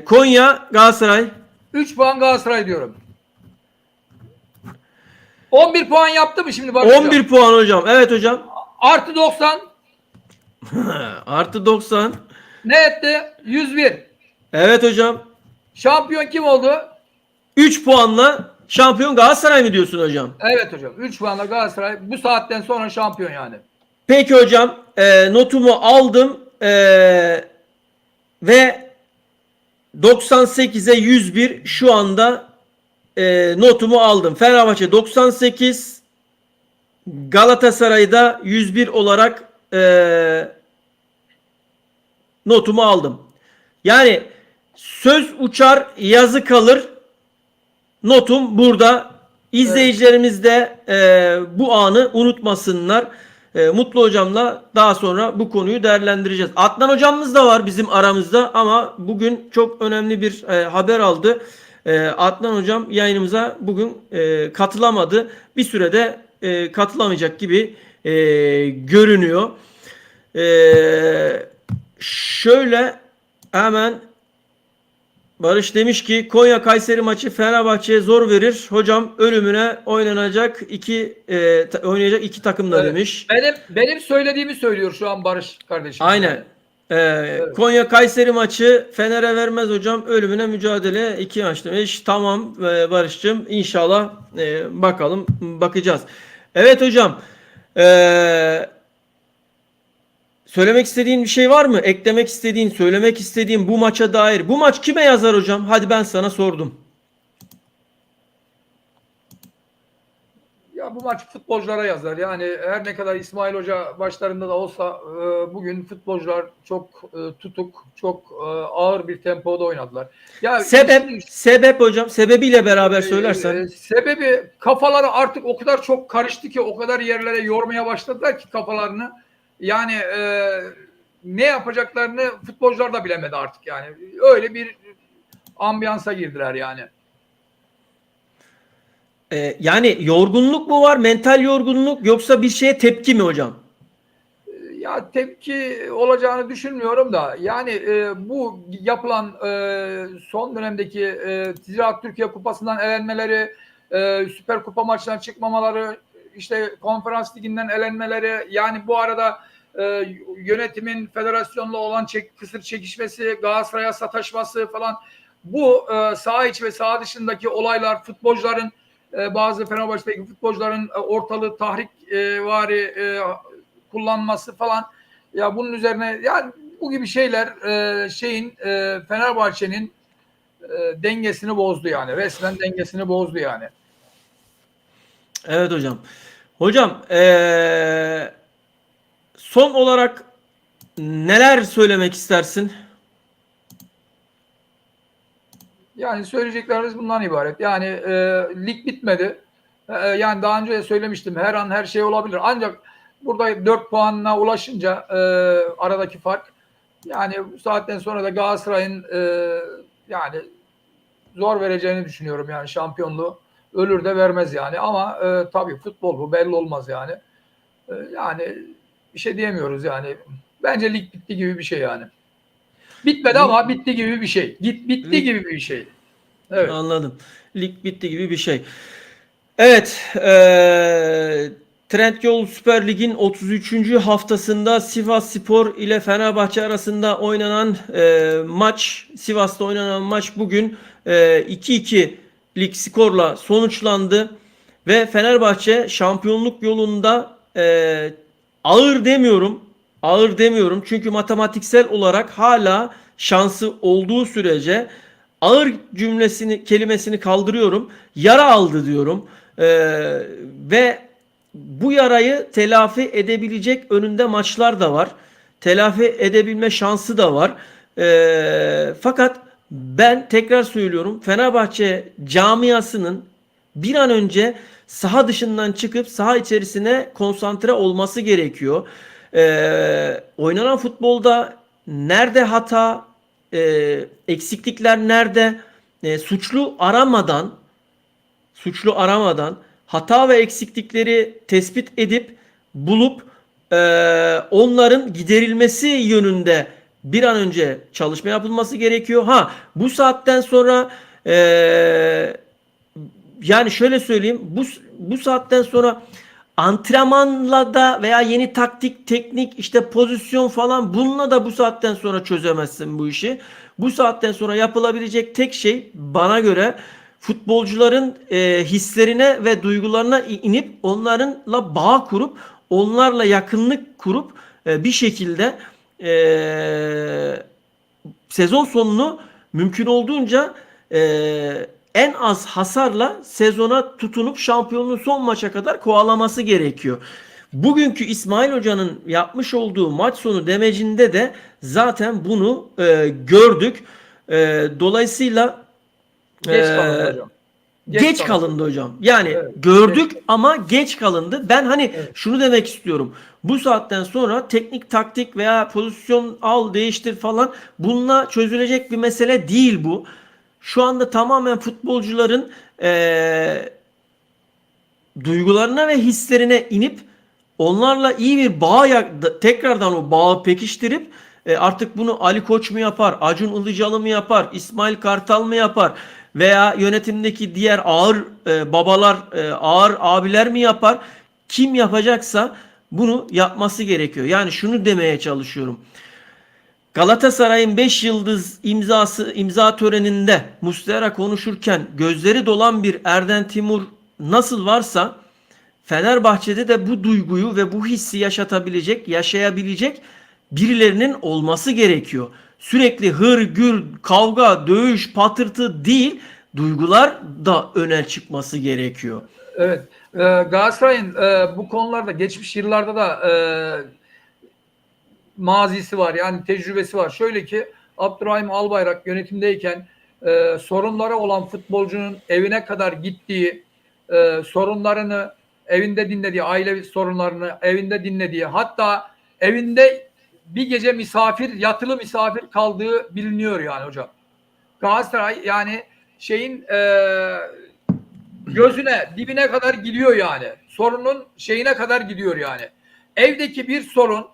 Konya Galatasaray. 3 puan Galatasaray diyorum. 11 puan yaptı mı şimdi Barış 11 hocam? puan hocam. Evet hocam. Artı 90 Artı 90. ne etti? 101. Evet hocam. Şampiyon kim oldu? 3 puanla şampiyon Galatasaray mı diyorsun hocam? Evet hocam. 3 puanla Galatasaray bu saatten sonra şampiyon yani. Peki hocam. Notumu aldım. Ve 98'e 101 şu anda notumu aldım. Fenerbahçe 98, Galatasaray'da 101 olarak notumu aldım. Yani söz uçar yazı kalır. Notum burada. İzleyicilerimiz de bu anı unutmasınlar. Mutlu hocamla daha sonra bu konuyu değerlendireceğiz. Adnan hocamız da var bizim aramızda ama bugün çok önemli bir haber aldı. Adnan hocam yayınımıza bugün katılamadı. Bir sürede katılamayacak gibi görünüyor. Şöyle hemen Barış demiş ki Konya Kayseri maçı Fenerbahçe'ye zor verir. Hocam ölümüne oynayacak iki takımda Evet. demiş. Benim söylediğimi söylüyor şu an Barış kardeşim. Aynen. Konya Kayseri maçı Fener'e vermez hocam. Ölümüne mücadele 2 maç demiş. Tamam Barış'cığım inşallah bakalım bakacağız. Evet hocam. Söylemek istediğin bir şey var mı? Eklemek istediğin, söylemek istediğin bu maça dair. Bu maç kime yazar hocam? Hadi ben sana sordum. Ya bu maç futbolculara yazar. Yani her ne kadar İsmail Hoca başlarında da olsa bugün futbolcular çok tutuk, çok ağır bir tempoda oynadılar. Ya Sebep hocam, sebebiyle beraber söylersen. Sebebi kafaları artık o kadar çok karıştı ki, o kadar yerlere yormaya başladılar ki kafalarını. Yani ne yapacaklarını futbolcular da bilemedi artık yani. Öyle bir ambiyansa girdiler yani. Yani yorgunluk mu var, mental yorgunluk, yoksa bir şeye tepki mi hocam? Ya tepki olacağını düşünmüyorum da yani bu yapılan son dönemdeki Ziraat Türkiye Kupası'ndan elenmeleri, Süper Kupa maçından çıkmamaları, işte Konferans Ligi'nden elenmeleri, yani bu arada yönetimin federasyonla olan kısır çekişmesi, Galatasaray'a sataşması falan, bu saha içi ve saha dışındaki olaylar, futbolcuların bazı Fenerbahçe'deki futbolcuların ortalığı tahrik vari kullanması falan, ya bunun üzerine yani bu gibi şeyler Fenerbahçe'nin dengesini bozdu yani. Resmen dengesini bozdu yani. Evet hocam. Hocam, son olarak neler söylemek istersin? Yani söyleyeceklerimiz bundan ibaret. Yani lig bitmedi. Yani daha önce de söylemiştim. Her an her şey olabilir. Ancak burada 4 puanına ulaşınca aradaki fark, yani bu saatten sonra da Galatasaray'ın yani zor vereceğini düşünüyorum, yani şampiyonluğu. Ölür de vermez yani. Ama tabii futbol bu, belli olmaz yani. Yani bir şey diyemiyoruz yani. Bence lig bitti gibi bir şey yani. Bitmedi Lig, ama bitti gibi bir şey. Bitti lig gibi bir şey. Evet. Anladım. Lig bitti gibi bir şey. Evet, Trendyol Süper Lig'in 33. haftasında Sivasspor ile Fenerbahçe arasında oynanan maç, Sivas'ta oynanan maç bugün 2-2'lik skorla sonuçlandı ve Fenerbahçe şampiyonluk yolunda, ağır demiyorum çünkü matematiksel olarak hala şansı olduğu sürece ağır kelimesini kaldırıyorum. Yara aldı diyorum. Ve bu yarayı telafi edebilecek önünde maçlar da var. Telafi edebilme şansı da var. Fakat ben tekrar söylüyorum, Fenerbahçe camiasının bir an önce saha dışından çıkıp saha içerisine konsantre olması gerekiyor. Oynanan futbolda nerede hata, eksiklikler nerede, suçlu aramadan hata ve eksiklikleri tespit edip bulup onların giderilmesi yönünde bir an önce çalışma yapılması gerekiyor. Bu saatten sonra, yani şöyle söyleyeyim, bu saatten sonra antrenmanla da veya yeni taktik, teknik, işte pozisyon falan, bununla da bu saatten sonra çözemezsin bu işi. Bu saatten sonra yapılabilecek tek şey bana göre futbolcuların hislerine ve duygularına inip onlarla bağ kurup onlarla yakınlık kurup bir şekilde e, sezon sonunu mümkün olduğunca en az hasarla sezona tutunup şampiyonluğu son maça kadar kovalaması gerekiyor. Bugünkü İsmail Hoca'nın yapmış olduğu maç sonu demecinde de zaten bunu gördük. Dolayısıyla Geç kalındı e, hocam. Geç geç kalındı. kalındı hocam. Yani Evet. Geç gördük kalındı. ama geç kalındı. Ben hani Evet. şunu demek istiyorum. Bu saatten sonra teknik taktik veya pozisyon al değiştir falan, bununla çözülecek bir mesele değil bu. Şu anda tamamen futbolcuların duygularına ve hislerine inip onlarla iyi bir tekrardan o bağı pekiştirip artık bunu Ali Koç mu yapar, Acun Ilıcalı mı yapar, İsmail Kartal mı yapar veya yönetimdeki diğer ağır babalar, ağır abiler mi yapar? Kim yapacaksa bunu yapması gerekiyor. Yani şunu demeye çalışıyorum. Galatasaray'ın 5 yıldız imza töreninde Muslera konuşurken gözleri dolan bir Erden Timur nasıl varsa, Fenerbahçe'de de bu duyguyu ve bu hissi yaşayabilecek birilerinin olması gerekiyor. Sürekli hır, gür, kavga, dövüş, patırtı değil, duygular da öne çıkması gerekiyor. Evet. Galatasaray'ın bu konularda geçmiş yıllarda da mazisi var. Yani tecrübesi var. Şöyle ki, Abdurrahim Albayrak yönetimdeyken sorunları olan futbolcunun evine kadar gittiği, sorunlarını evinde dinlediği, aile sorunlarını evinde dinlediği, hatta evinde bir gece yatılı misafir kaldığı biliniyor yani hocam. Galatasaray yani şeyin gözüne, dibine kadar gidiyor yani. Sorunun şeyine kadar gidiyor yani. Evdeki bir sorun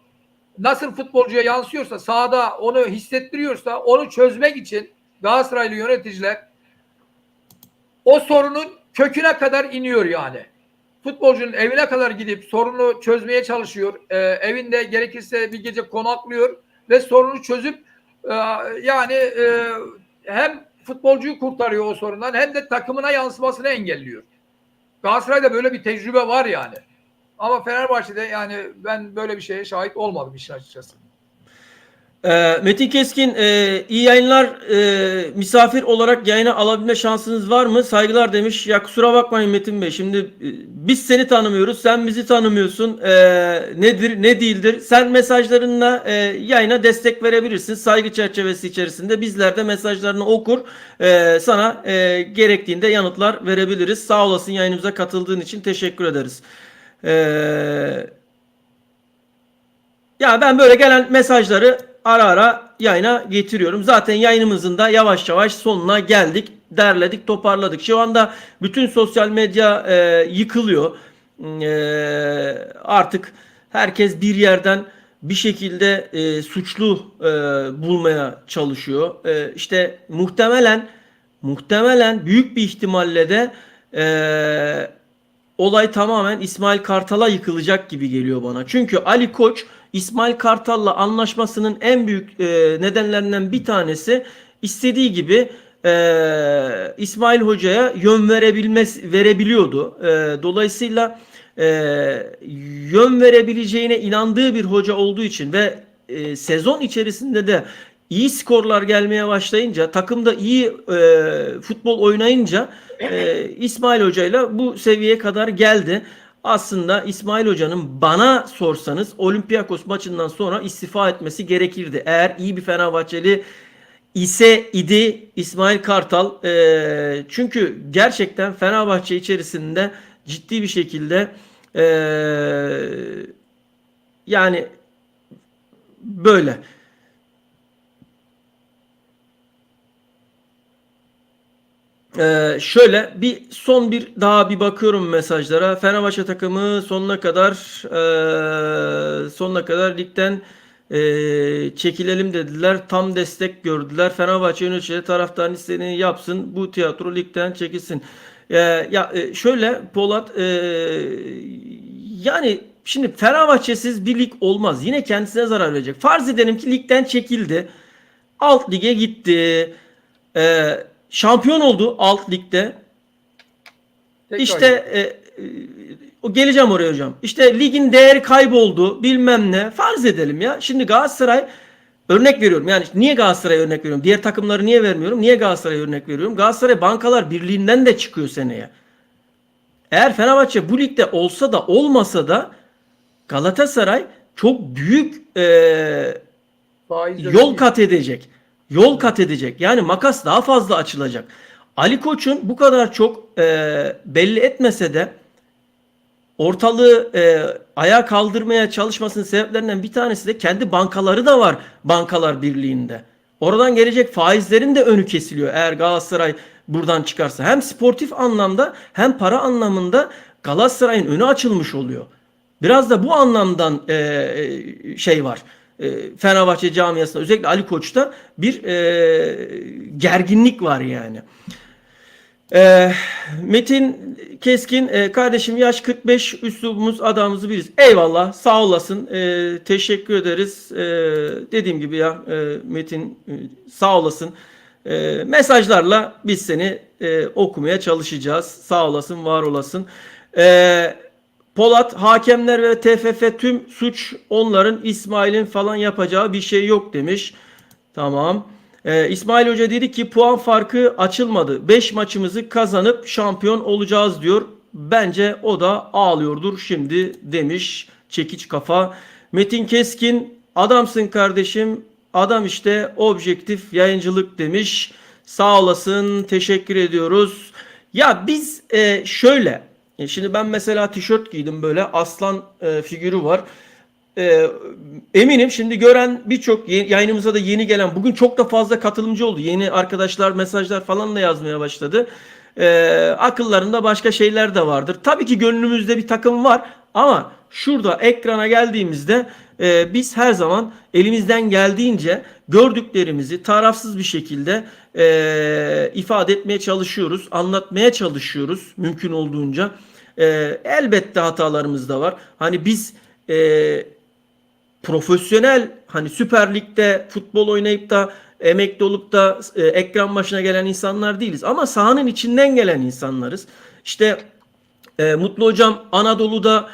nasıl futbolcuya yansıyorsa, sahada onu hissettiriyorsa, onu çözmek için Galatasaraylı yöneticiler o sorunun köküne kadar iniyor yani. Futbolcunun evine kadar gidip sorunu çözmeye çalışıyor. Evinde gerekirse bir gece konaklıyor ve sorunu çözüp yani hem futbolcuyu kurtarıyor o sorundan hem de takımına yansımasını engelliyor. Galatasaray'da böyle bir tecrübe var yani. Ama Fenerbahçe'de yani ben böyle bir şeye şahit olmadım işin açıkçası. Metin Keskin, iyi yayınlar. Misafir olarak yayına alabilme şansınız var mı? Saygılar demiş. Ya kusura bakmayın Metin Bey. Şimdi biz seni tanımıyoruz. Sen bizi tanımıyorsun. Nedir ne değildir. Sen mesajlarınla yayına destek verebilirsin. Saygı çerçevesi içerisinde bizler de mesajlarını okur. Sana gerektiğinde yanıtlar verebiliriz. Sağ olasın, yayınımıza katıldığın için teşekkür ederiz. Ya ben böyle gelen mesajları ara ara yayına getiriyorum. Zaten yayınımızın da yavaş yavaş sonuna geldik. Derledik, toparladık. Şu anda bütün sosyal medya yıkılıyor. Artık herkes bir yerden bir şekilde suçlu bulmaya çalışıyor. İşte muhtemelen büyük bir ihtimalle de olay tamamen İsmail Kartal'a yıkılacak gibi geliyor bana. Çünkü Ali Koç İsmail Kartal'la anlaşmasının en büyük nedenlerinden bir tanesi istediği gibi İsmail Hoca'ya yön verebiliyordu. Dolayısıyla yön verebileceğine inandığı bir hoca olduğu için ve sezon içerisinde de iyi skorlar gelmeye başlayınca, takımda iyi futbol oynayınca İsmail Hoca'yla bu seviyeye kadar geldi. Aslında İsmail Hoca'nın bana sorsanız Olympiakos maçından sonra istifa etmesi gerekirdi. Eğer iyi bir Fenerbahçeli idi İsmail Kartal. Çünkü gerçekten Fenerbahçe içerisinde ciddi bir şekilde yani böyle. Şöyle bir daha bakıyorum mesajlara. Fenerbahçe takımı sonuna kadar ligden çekilelim dediler. Tam destek gördüler. Fenerbahçe yöneticileri taraftarın istediğini yapsın. Bu tiyatro ligden çekilsin. Şöyle Polat, yani şimdi Fenerbahçesiz bir lig olmaz. Yine kendisine zarar verecek. Farz edelim ki ligden çekildi. Alt lige gitti. Şampiyon oldu alt ligde. İşte geleceğim oraya hocam. İşte ligin değeri kayboldu bilmem ne. Farz edelim ya. Şimdi Galatasaray, örnek veriyorum. Yani niye Galatasaray'a örnek veriyorum? Diğer takımları niye vermiyorum? Niye Galatasaray'a örnek veriyorum? Galatasaray Bankalar Birliği'nden de çıkıyor seneye. Eğer Fenerbahçe bu ligde olsa da olmasa da Galatasaray çok büyük yol kat edecek. Yol kat edecek. Yani makas daha fazla açılacak. Ali Koç'un bu kadar çok belli etmese de ortalığı ayağa kaldırmaya çalışmasının sebeplerinden bir tanesi de kendi bankaları da var Bankalar Birliği'nde. Oradan gelecek faizlerin de önü kesiliyor eğer Galatasaray buradan çıkarsa. Hem sportif anlamda hem para anlamında Galatasaray'ın önü açılmış oluyor. Biraz da bu anlamdan şey var. Fenerbahçe camiasında özellikle Ali Koç'ta bir gerginlik var yani. Metin Keskin, kardeşim yaş 45, üslubumuz adamımızı biliriz. Eyvallah, sağ olasın, teşekkür ederiz. Dediğim gibi ya Metin, sağ olasın. Mesajlarla biz seni okumaya çalışacağız. Sağ olasın, var olasın. Polat, hakemler ve TFF tüm suç onların, İsmail'in falan yapacağı bir şey yok demiş. Tamam. İsmail Hoca dedi ki puan farkı açılmadı. 5 maçımızı kazanıp şampiyon olacağız diyor. Bence o da ağlıyordur şimdi demiş çekiç kafa. Metin Keskin, adamsın kardeşim. Adam işte, objektif yayıncılık demiş. Sağ olasın, teşekkür ediyoruz. Ya biz şöyle, şimdi ben mesela tişört giydim, böyle aslan figürü var. Eminim şimdi gören birçok yayınımıza da yeni gelen, bugün çok da fazla katılımcı oldu. Yeni arkadaşlar mesajlar falan da yazmaya başladı. Akıllarında başka şeyler de vardır. Tabii ki gönlümüzde bir takım var ama şurada ekrana geldiğimizde biz her zaman elimizden geldiğince gördüklerimizi tarafsız bir şekilde ifade etmeye çalışıyoruz, anlatmaya çalışıyoruz mümkün olduğunca. Elbette hatalarımız da var. Hani biz profesyonel, hani Süper Lig'de futbol oynayıp da emekli olup da ekran başına gelen insanlar değiliz. Ama sahanın içinden gelen insanlarız. İşte Mutlu Hocam Anadolu'da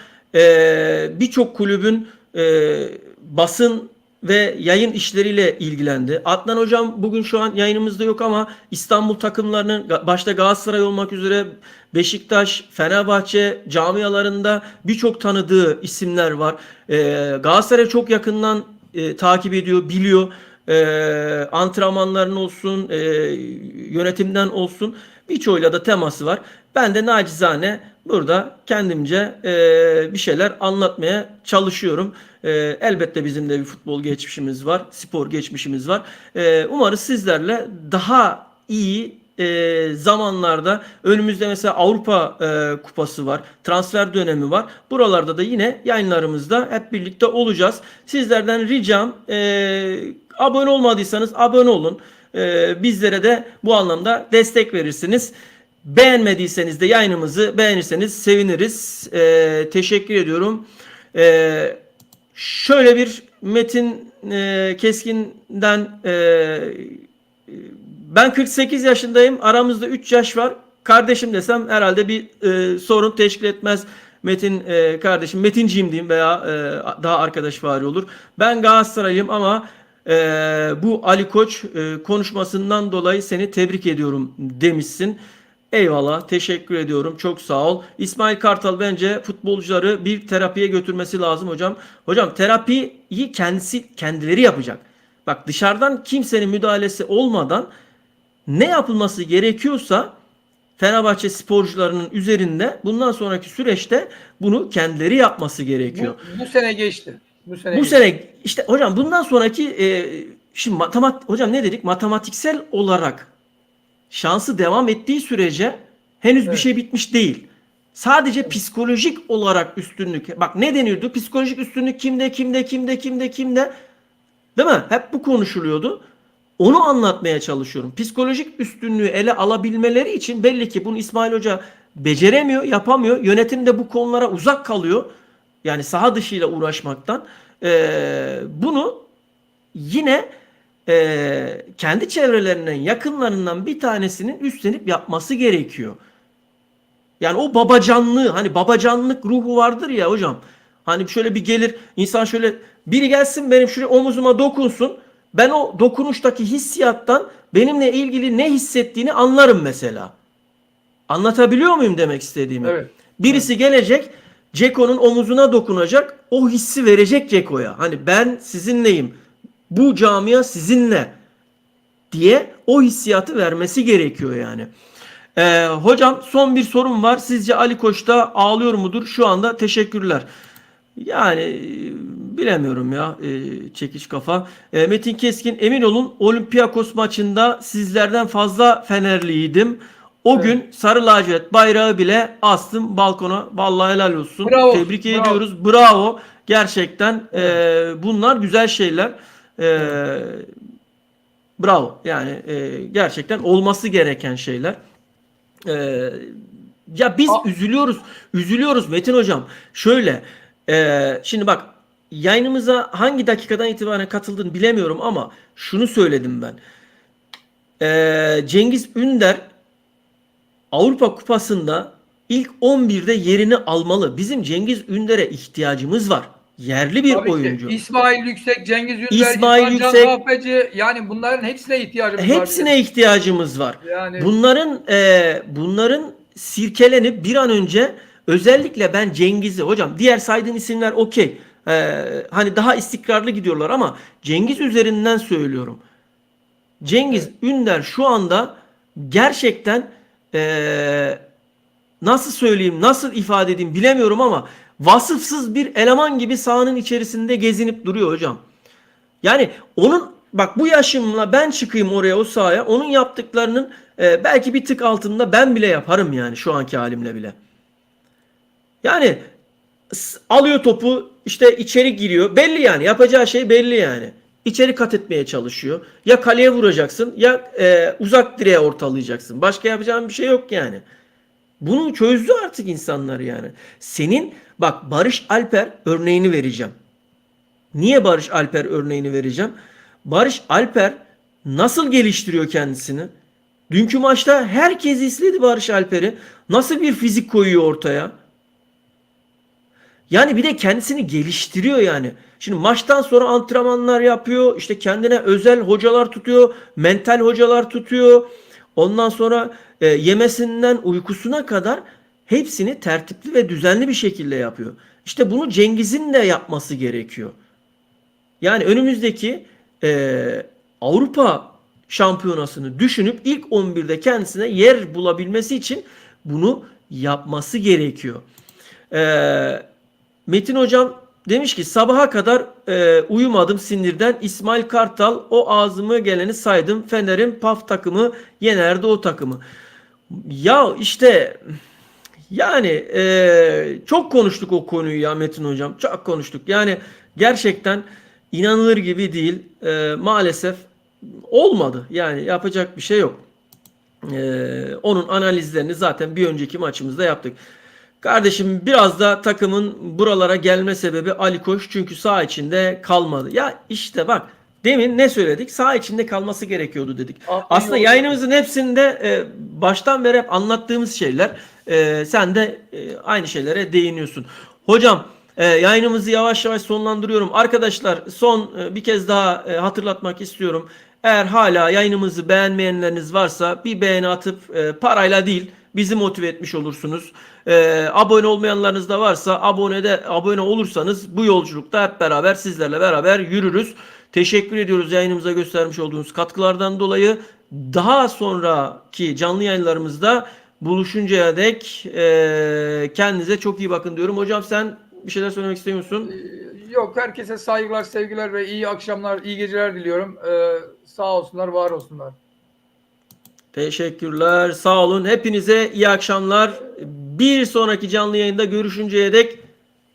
birçok kulübün basın ve yayın işleriyle ilgilendi. Adnan Hocam bugün şu an yayınımızda yok ama İstanbul takımlarının başta Galatasaray olmak üzere Beşiktaş, Fenerbahçe camialarında birçok tanıdığı isimler var. Galatasaray'ı çok yakından takip ediyor, biliyor. Antrenmanların olsun, yönetimden olsun birçoğuyla da teması var. Ben de nacizane burada kendimce bir şeyler anlatmaya çalışıyorum. Elbette bizim de bir futbol geçmişimiz var, spor geçmişimiz var. Umarız sizlerle daha iyi zamanlarda, önümüzde mesela Avrupa Kupası var, transfer dönemi var. Buralarda da yine yayınlarımızda hep birlikte olacağız. Sizlerden ricam, abone olmadıysanız abone olun. Bizlere de bu anlamda destek verirsiniz. Beğenmediyseniz de yayınımızı beğenirseniz seviniriz. Teşekkür ediyorum. Şöyle bir Metin Keskin'den ben 48 yaşındayım. Aramızda 3 yaş var. Kardeşim desem herhalde bir sorun teşkil etmez. Metin kardeşim, Metinciğim diyeyim veya daha arkadaşvari olur. Ben Galatasaraylıyım ama bu Ali Koç konuşmasından dolayı seni tebrik ediyorum demişsin. Eyvallah, teşekkür ediyorum. Çok sağ ol. İsmail Kartal, bence futbolcuları bir terapiye götürmesi lazım hocam. Hocam terapiyi kendileri yapacak. Bak, dışarıdan kimsenin müdahalesi olmadan ne yapılması gerekiyorsa Fenerbahçe sporcularının üzerinde bundan sonraki süreçte bunu kendileri yapması gerekiyor. Bu sene geçti. Bu sene işte hocam bundan sonraki şimdi hocam ne dedik? Matematiksel olarak şansı devam ettiği sürece henüz bir şey bitmiş değil. Sadece psikolojik olarak üstünlük. Bak ne deniyordu? Psikolojik üstünlük kimde? Değil mi? Hep bu konuşuluyordu. Onu anlatmaya çalışıyorum. Psikolojik üstünlüğü ele alabilmeleri için belli ki bunu İsmail Hoca beceremiyor, yapamıyor. Yönetim de bu konulara uzak kalıyor. Yani saha dışıyla uğraşmaktan. Bunu yine kendi çevrelerinden, yakınlarından bir tanesinin üstlenip yapması gerekiyor. Yani o babacanlığı, hani babacanlık ruhu vardır ya hocam. Hani şöyle bir gelir insan, şöyle biri gelsin benim şuraya omuzuma dokunsun. Ben o dokunuştaki hissiyattan benimle ilgili ne hissettiğini anlarım mesela. Anlatabiliyor muyum demek istediğimi? Evet. Birisi gelecek, Ceko'nun omuzuna dokunacak, o hissi verecek Ceko'ya. Hani ben sizinleyim, bu camia sizinle diye o hissiyatı vermesi gerekiyor yani. Hocam son bir sorum var. Sizce Ali Koç da ağlıyor mudur şu anda? Teşekkürler. Yani bilemiyorum ya, çekiç kafa. Metin Keskin, emin olun Olympiakos maçında sizlerden fazla Fenerliydim. O gün sarı lacivert bayrağı bile astım balkona. Vallahi helal olsun. Bravo, Tebrik bravo. ediyoruz. Bravo. Gerçekten bunlar güzel şeyler. Bravo. Yani gerçekten olması gereken şeyler. Ya biz üzülüyoruz Metin hocam. Şöyle, şimdi bak, yayınımıza hangi dakikadan itibaren katıldığını bilemiyorum ama şunu söyledim ben. Cengiz Ünder Avrupa Kupası'nda ilk 11'de yerini almalı. Bizim Cengiz Ünder'e ihtiyacımız var. Yerli bir Tabii oyuncu. ki. İsmail Yüksek, Cengiz Ünder, İsmail İrfan Can Yüksek. Kahveci, yani bunların hepsine ihtiyacımız var. Hepsine ihtiyacımız var. Yani Bunların sirkelenip bir an önce, özellikle ben Cengiz'i hocam, diğer saydığın isimler okey. Hani daha istikrarlı gidiyorlar ama Cengiz üzerinden söylüyorum. Cengiz Ünder şu anda gerçekten nasıl söyleyeyim, nasıl ifade edeyim bilemiyorum ama vasıfsız bir eleman gibi sahanın içerisinde gezinip duruyor hocam. Yani onun, bak bu yaşımla ben çıkayım oraya, o sahaya, onun yaptıklarının belki bir tık altında ben bile yaparım yani şu anki halimle bile. Yani alıyor topu, işte içeri giriyor. Belli yani, yapacağı şey belli yani. İçeri kat etmeye çalışıyor. Ya kaleye vuracaksın ya uzak direğe ortalayacaksın. Başka yapacağın bir şey yok yani. Bunu çözdü artık insanlar yani. Senin bak, Barış Alper örneğini vereceğim. Niye Barış Alper örneğini vereceğim? Barış Alper nasıl geliştiriyor kendisini? Dünkü maçta herkes izledi Barış Alper'i. Nasıl bir fizik koyuyor ortaya? Yani bir de kendisini geliştiriyor yani. Şimdi maçtan sonra antrenmanlar yapıyor. İşte kendine özel hocalar tutuyor. Mental hocalar tutuyor. Ondan sonra yemesinden uykusuna kadar hepsini tertipli ve düzenli bir şekilde yapıyor. İşte bunu Cengiz'in de yapması gerekiyor. Yani önümüzdeki Avrupa şampiyonasını düşünüp ilk 11'de kendisine yer bulabilmesi için bunu yapması gerekiyor. Metin hocam demiş ki sabaha kadar uyumadım sinirden. İsmail Kartal, o ağzımı geleni saydım. Fener'in PAF takımı yenerdi o takımı. Ya işte yani çok konuştuk o konuyu ya Metin hocam. Çok konuştuk. Yani gerçekten inanılır gibi değil. Maalesef olmadı. Yani yapacak bir şey yok. Onun analizlerini zaten bir önceki maçımızda yaptık. Kardeşim biraz da takımın buralara gelme sebebi Ali Koç, çünkü saha içinde kalmadı. Ya işte bak, demin ne söyledik? Saha içinde kalması gerekiyordu dedik. Aslında yayınımızın hepsinde baştan beri hep anlattığımız şeyler. Sen de aynı şeylere değiniyorsun. Hocam yayınımızı yavaş yavaş sonlandırıyorum. Arkadaşlar son bir kez daha hatırlatmak istiyorum. Eğer hala yayınımızı beğenmeyenleriniz varsa bir beğeni atıp parayla değil, bizi motive etmiş olursunuz. Abone olmayanlarınız da varsa abone olursanız bu yolculukta hep beraber sizlerle beraber yürürüz. Teşekkür ediyoruz yayınımıza göstermiş olduğunuz katkılardan dolayı. Daha sonraki canlı yayınlarımızda buluşuncaya dek kendinize çok iyi bakın diyorum. Hocam sen bir şeyler söylemek istiyor musun? Yok, herkese saygılar, sevgiler ve iyi akşamlar, iyi geceler diliyorum. Sağ olsunlar, var olsunlar. Teşekkürler. Sağ olun. Hepinize iyi akşamlar. Bir sonraki canlı yayında görüşünceye dek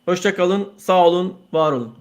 hoşça kalın. Sağ olun. Var olun.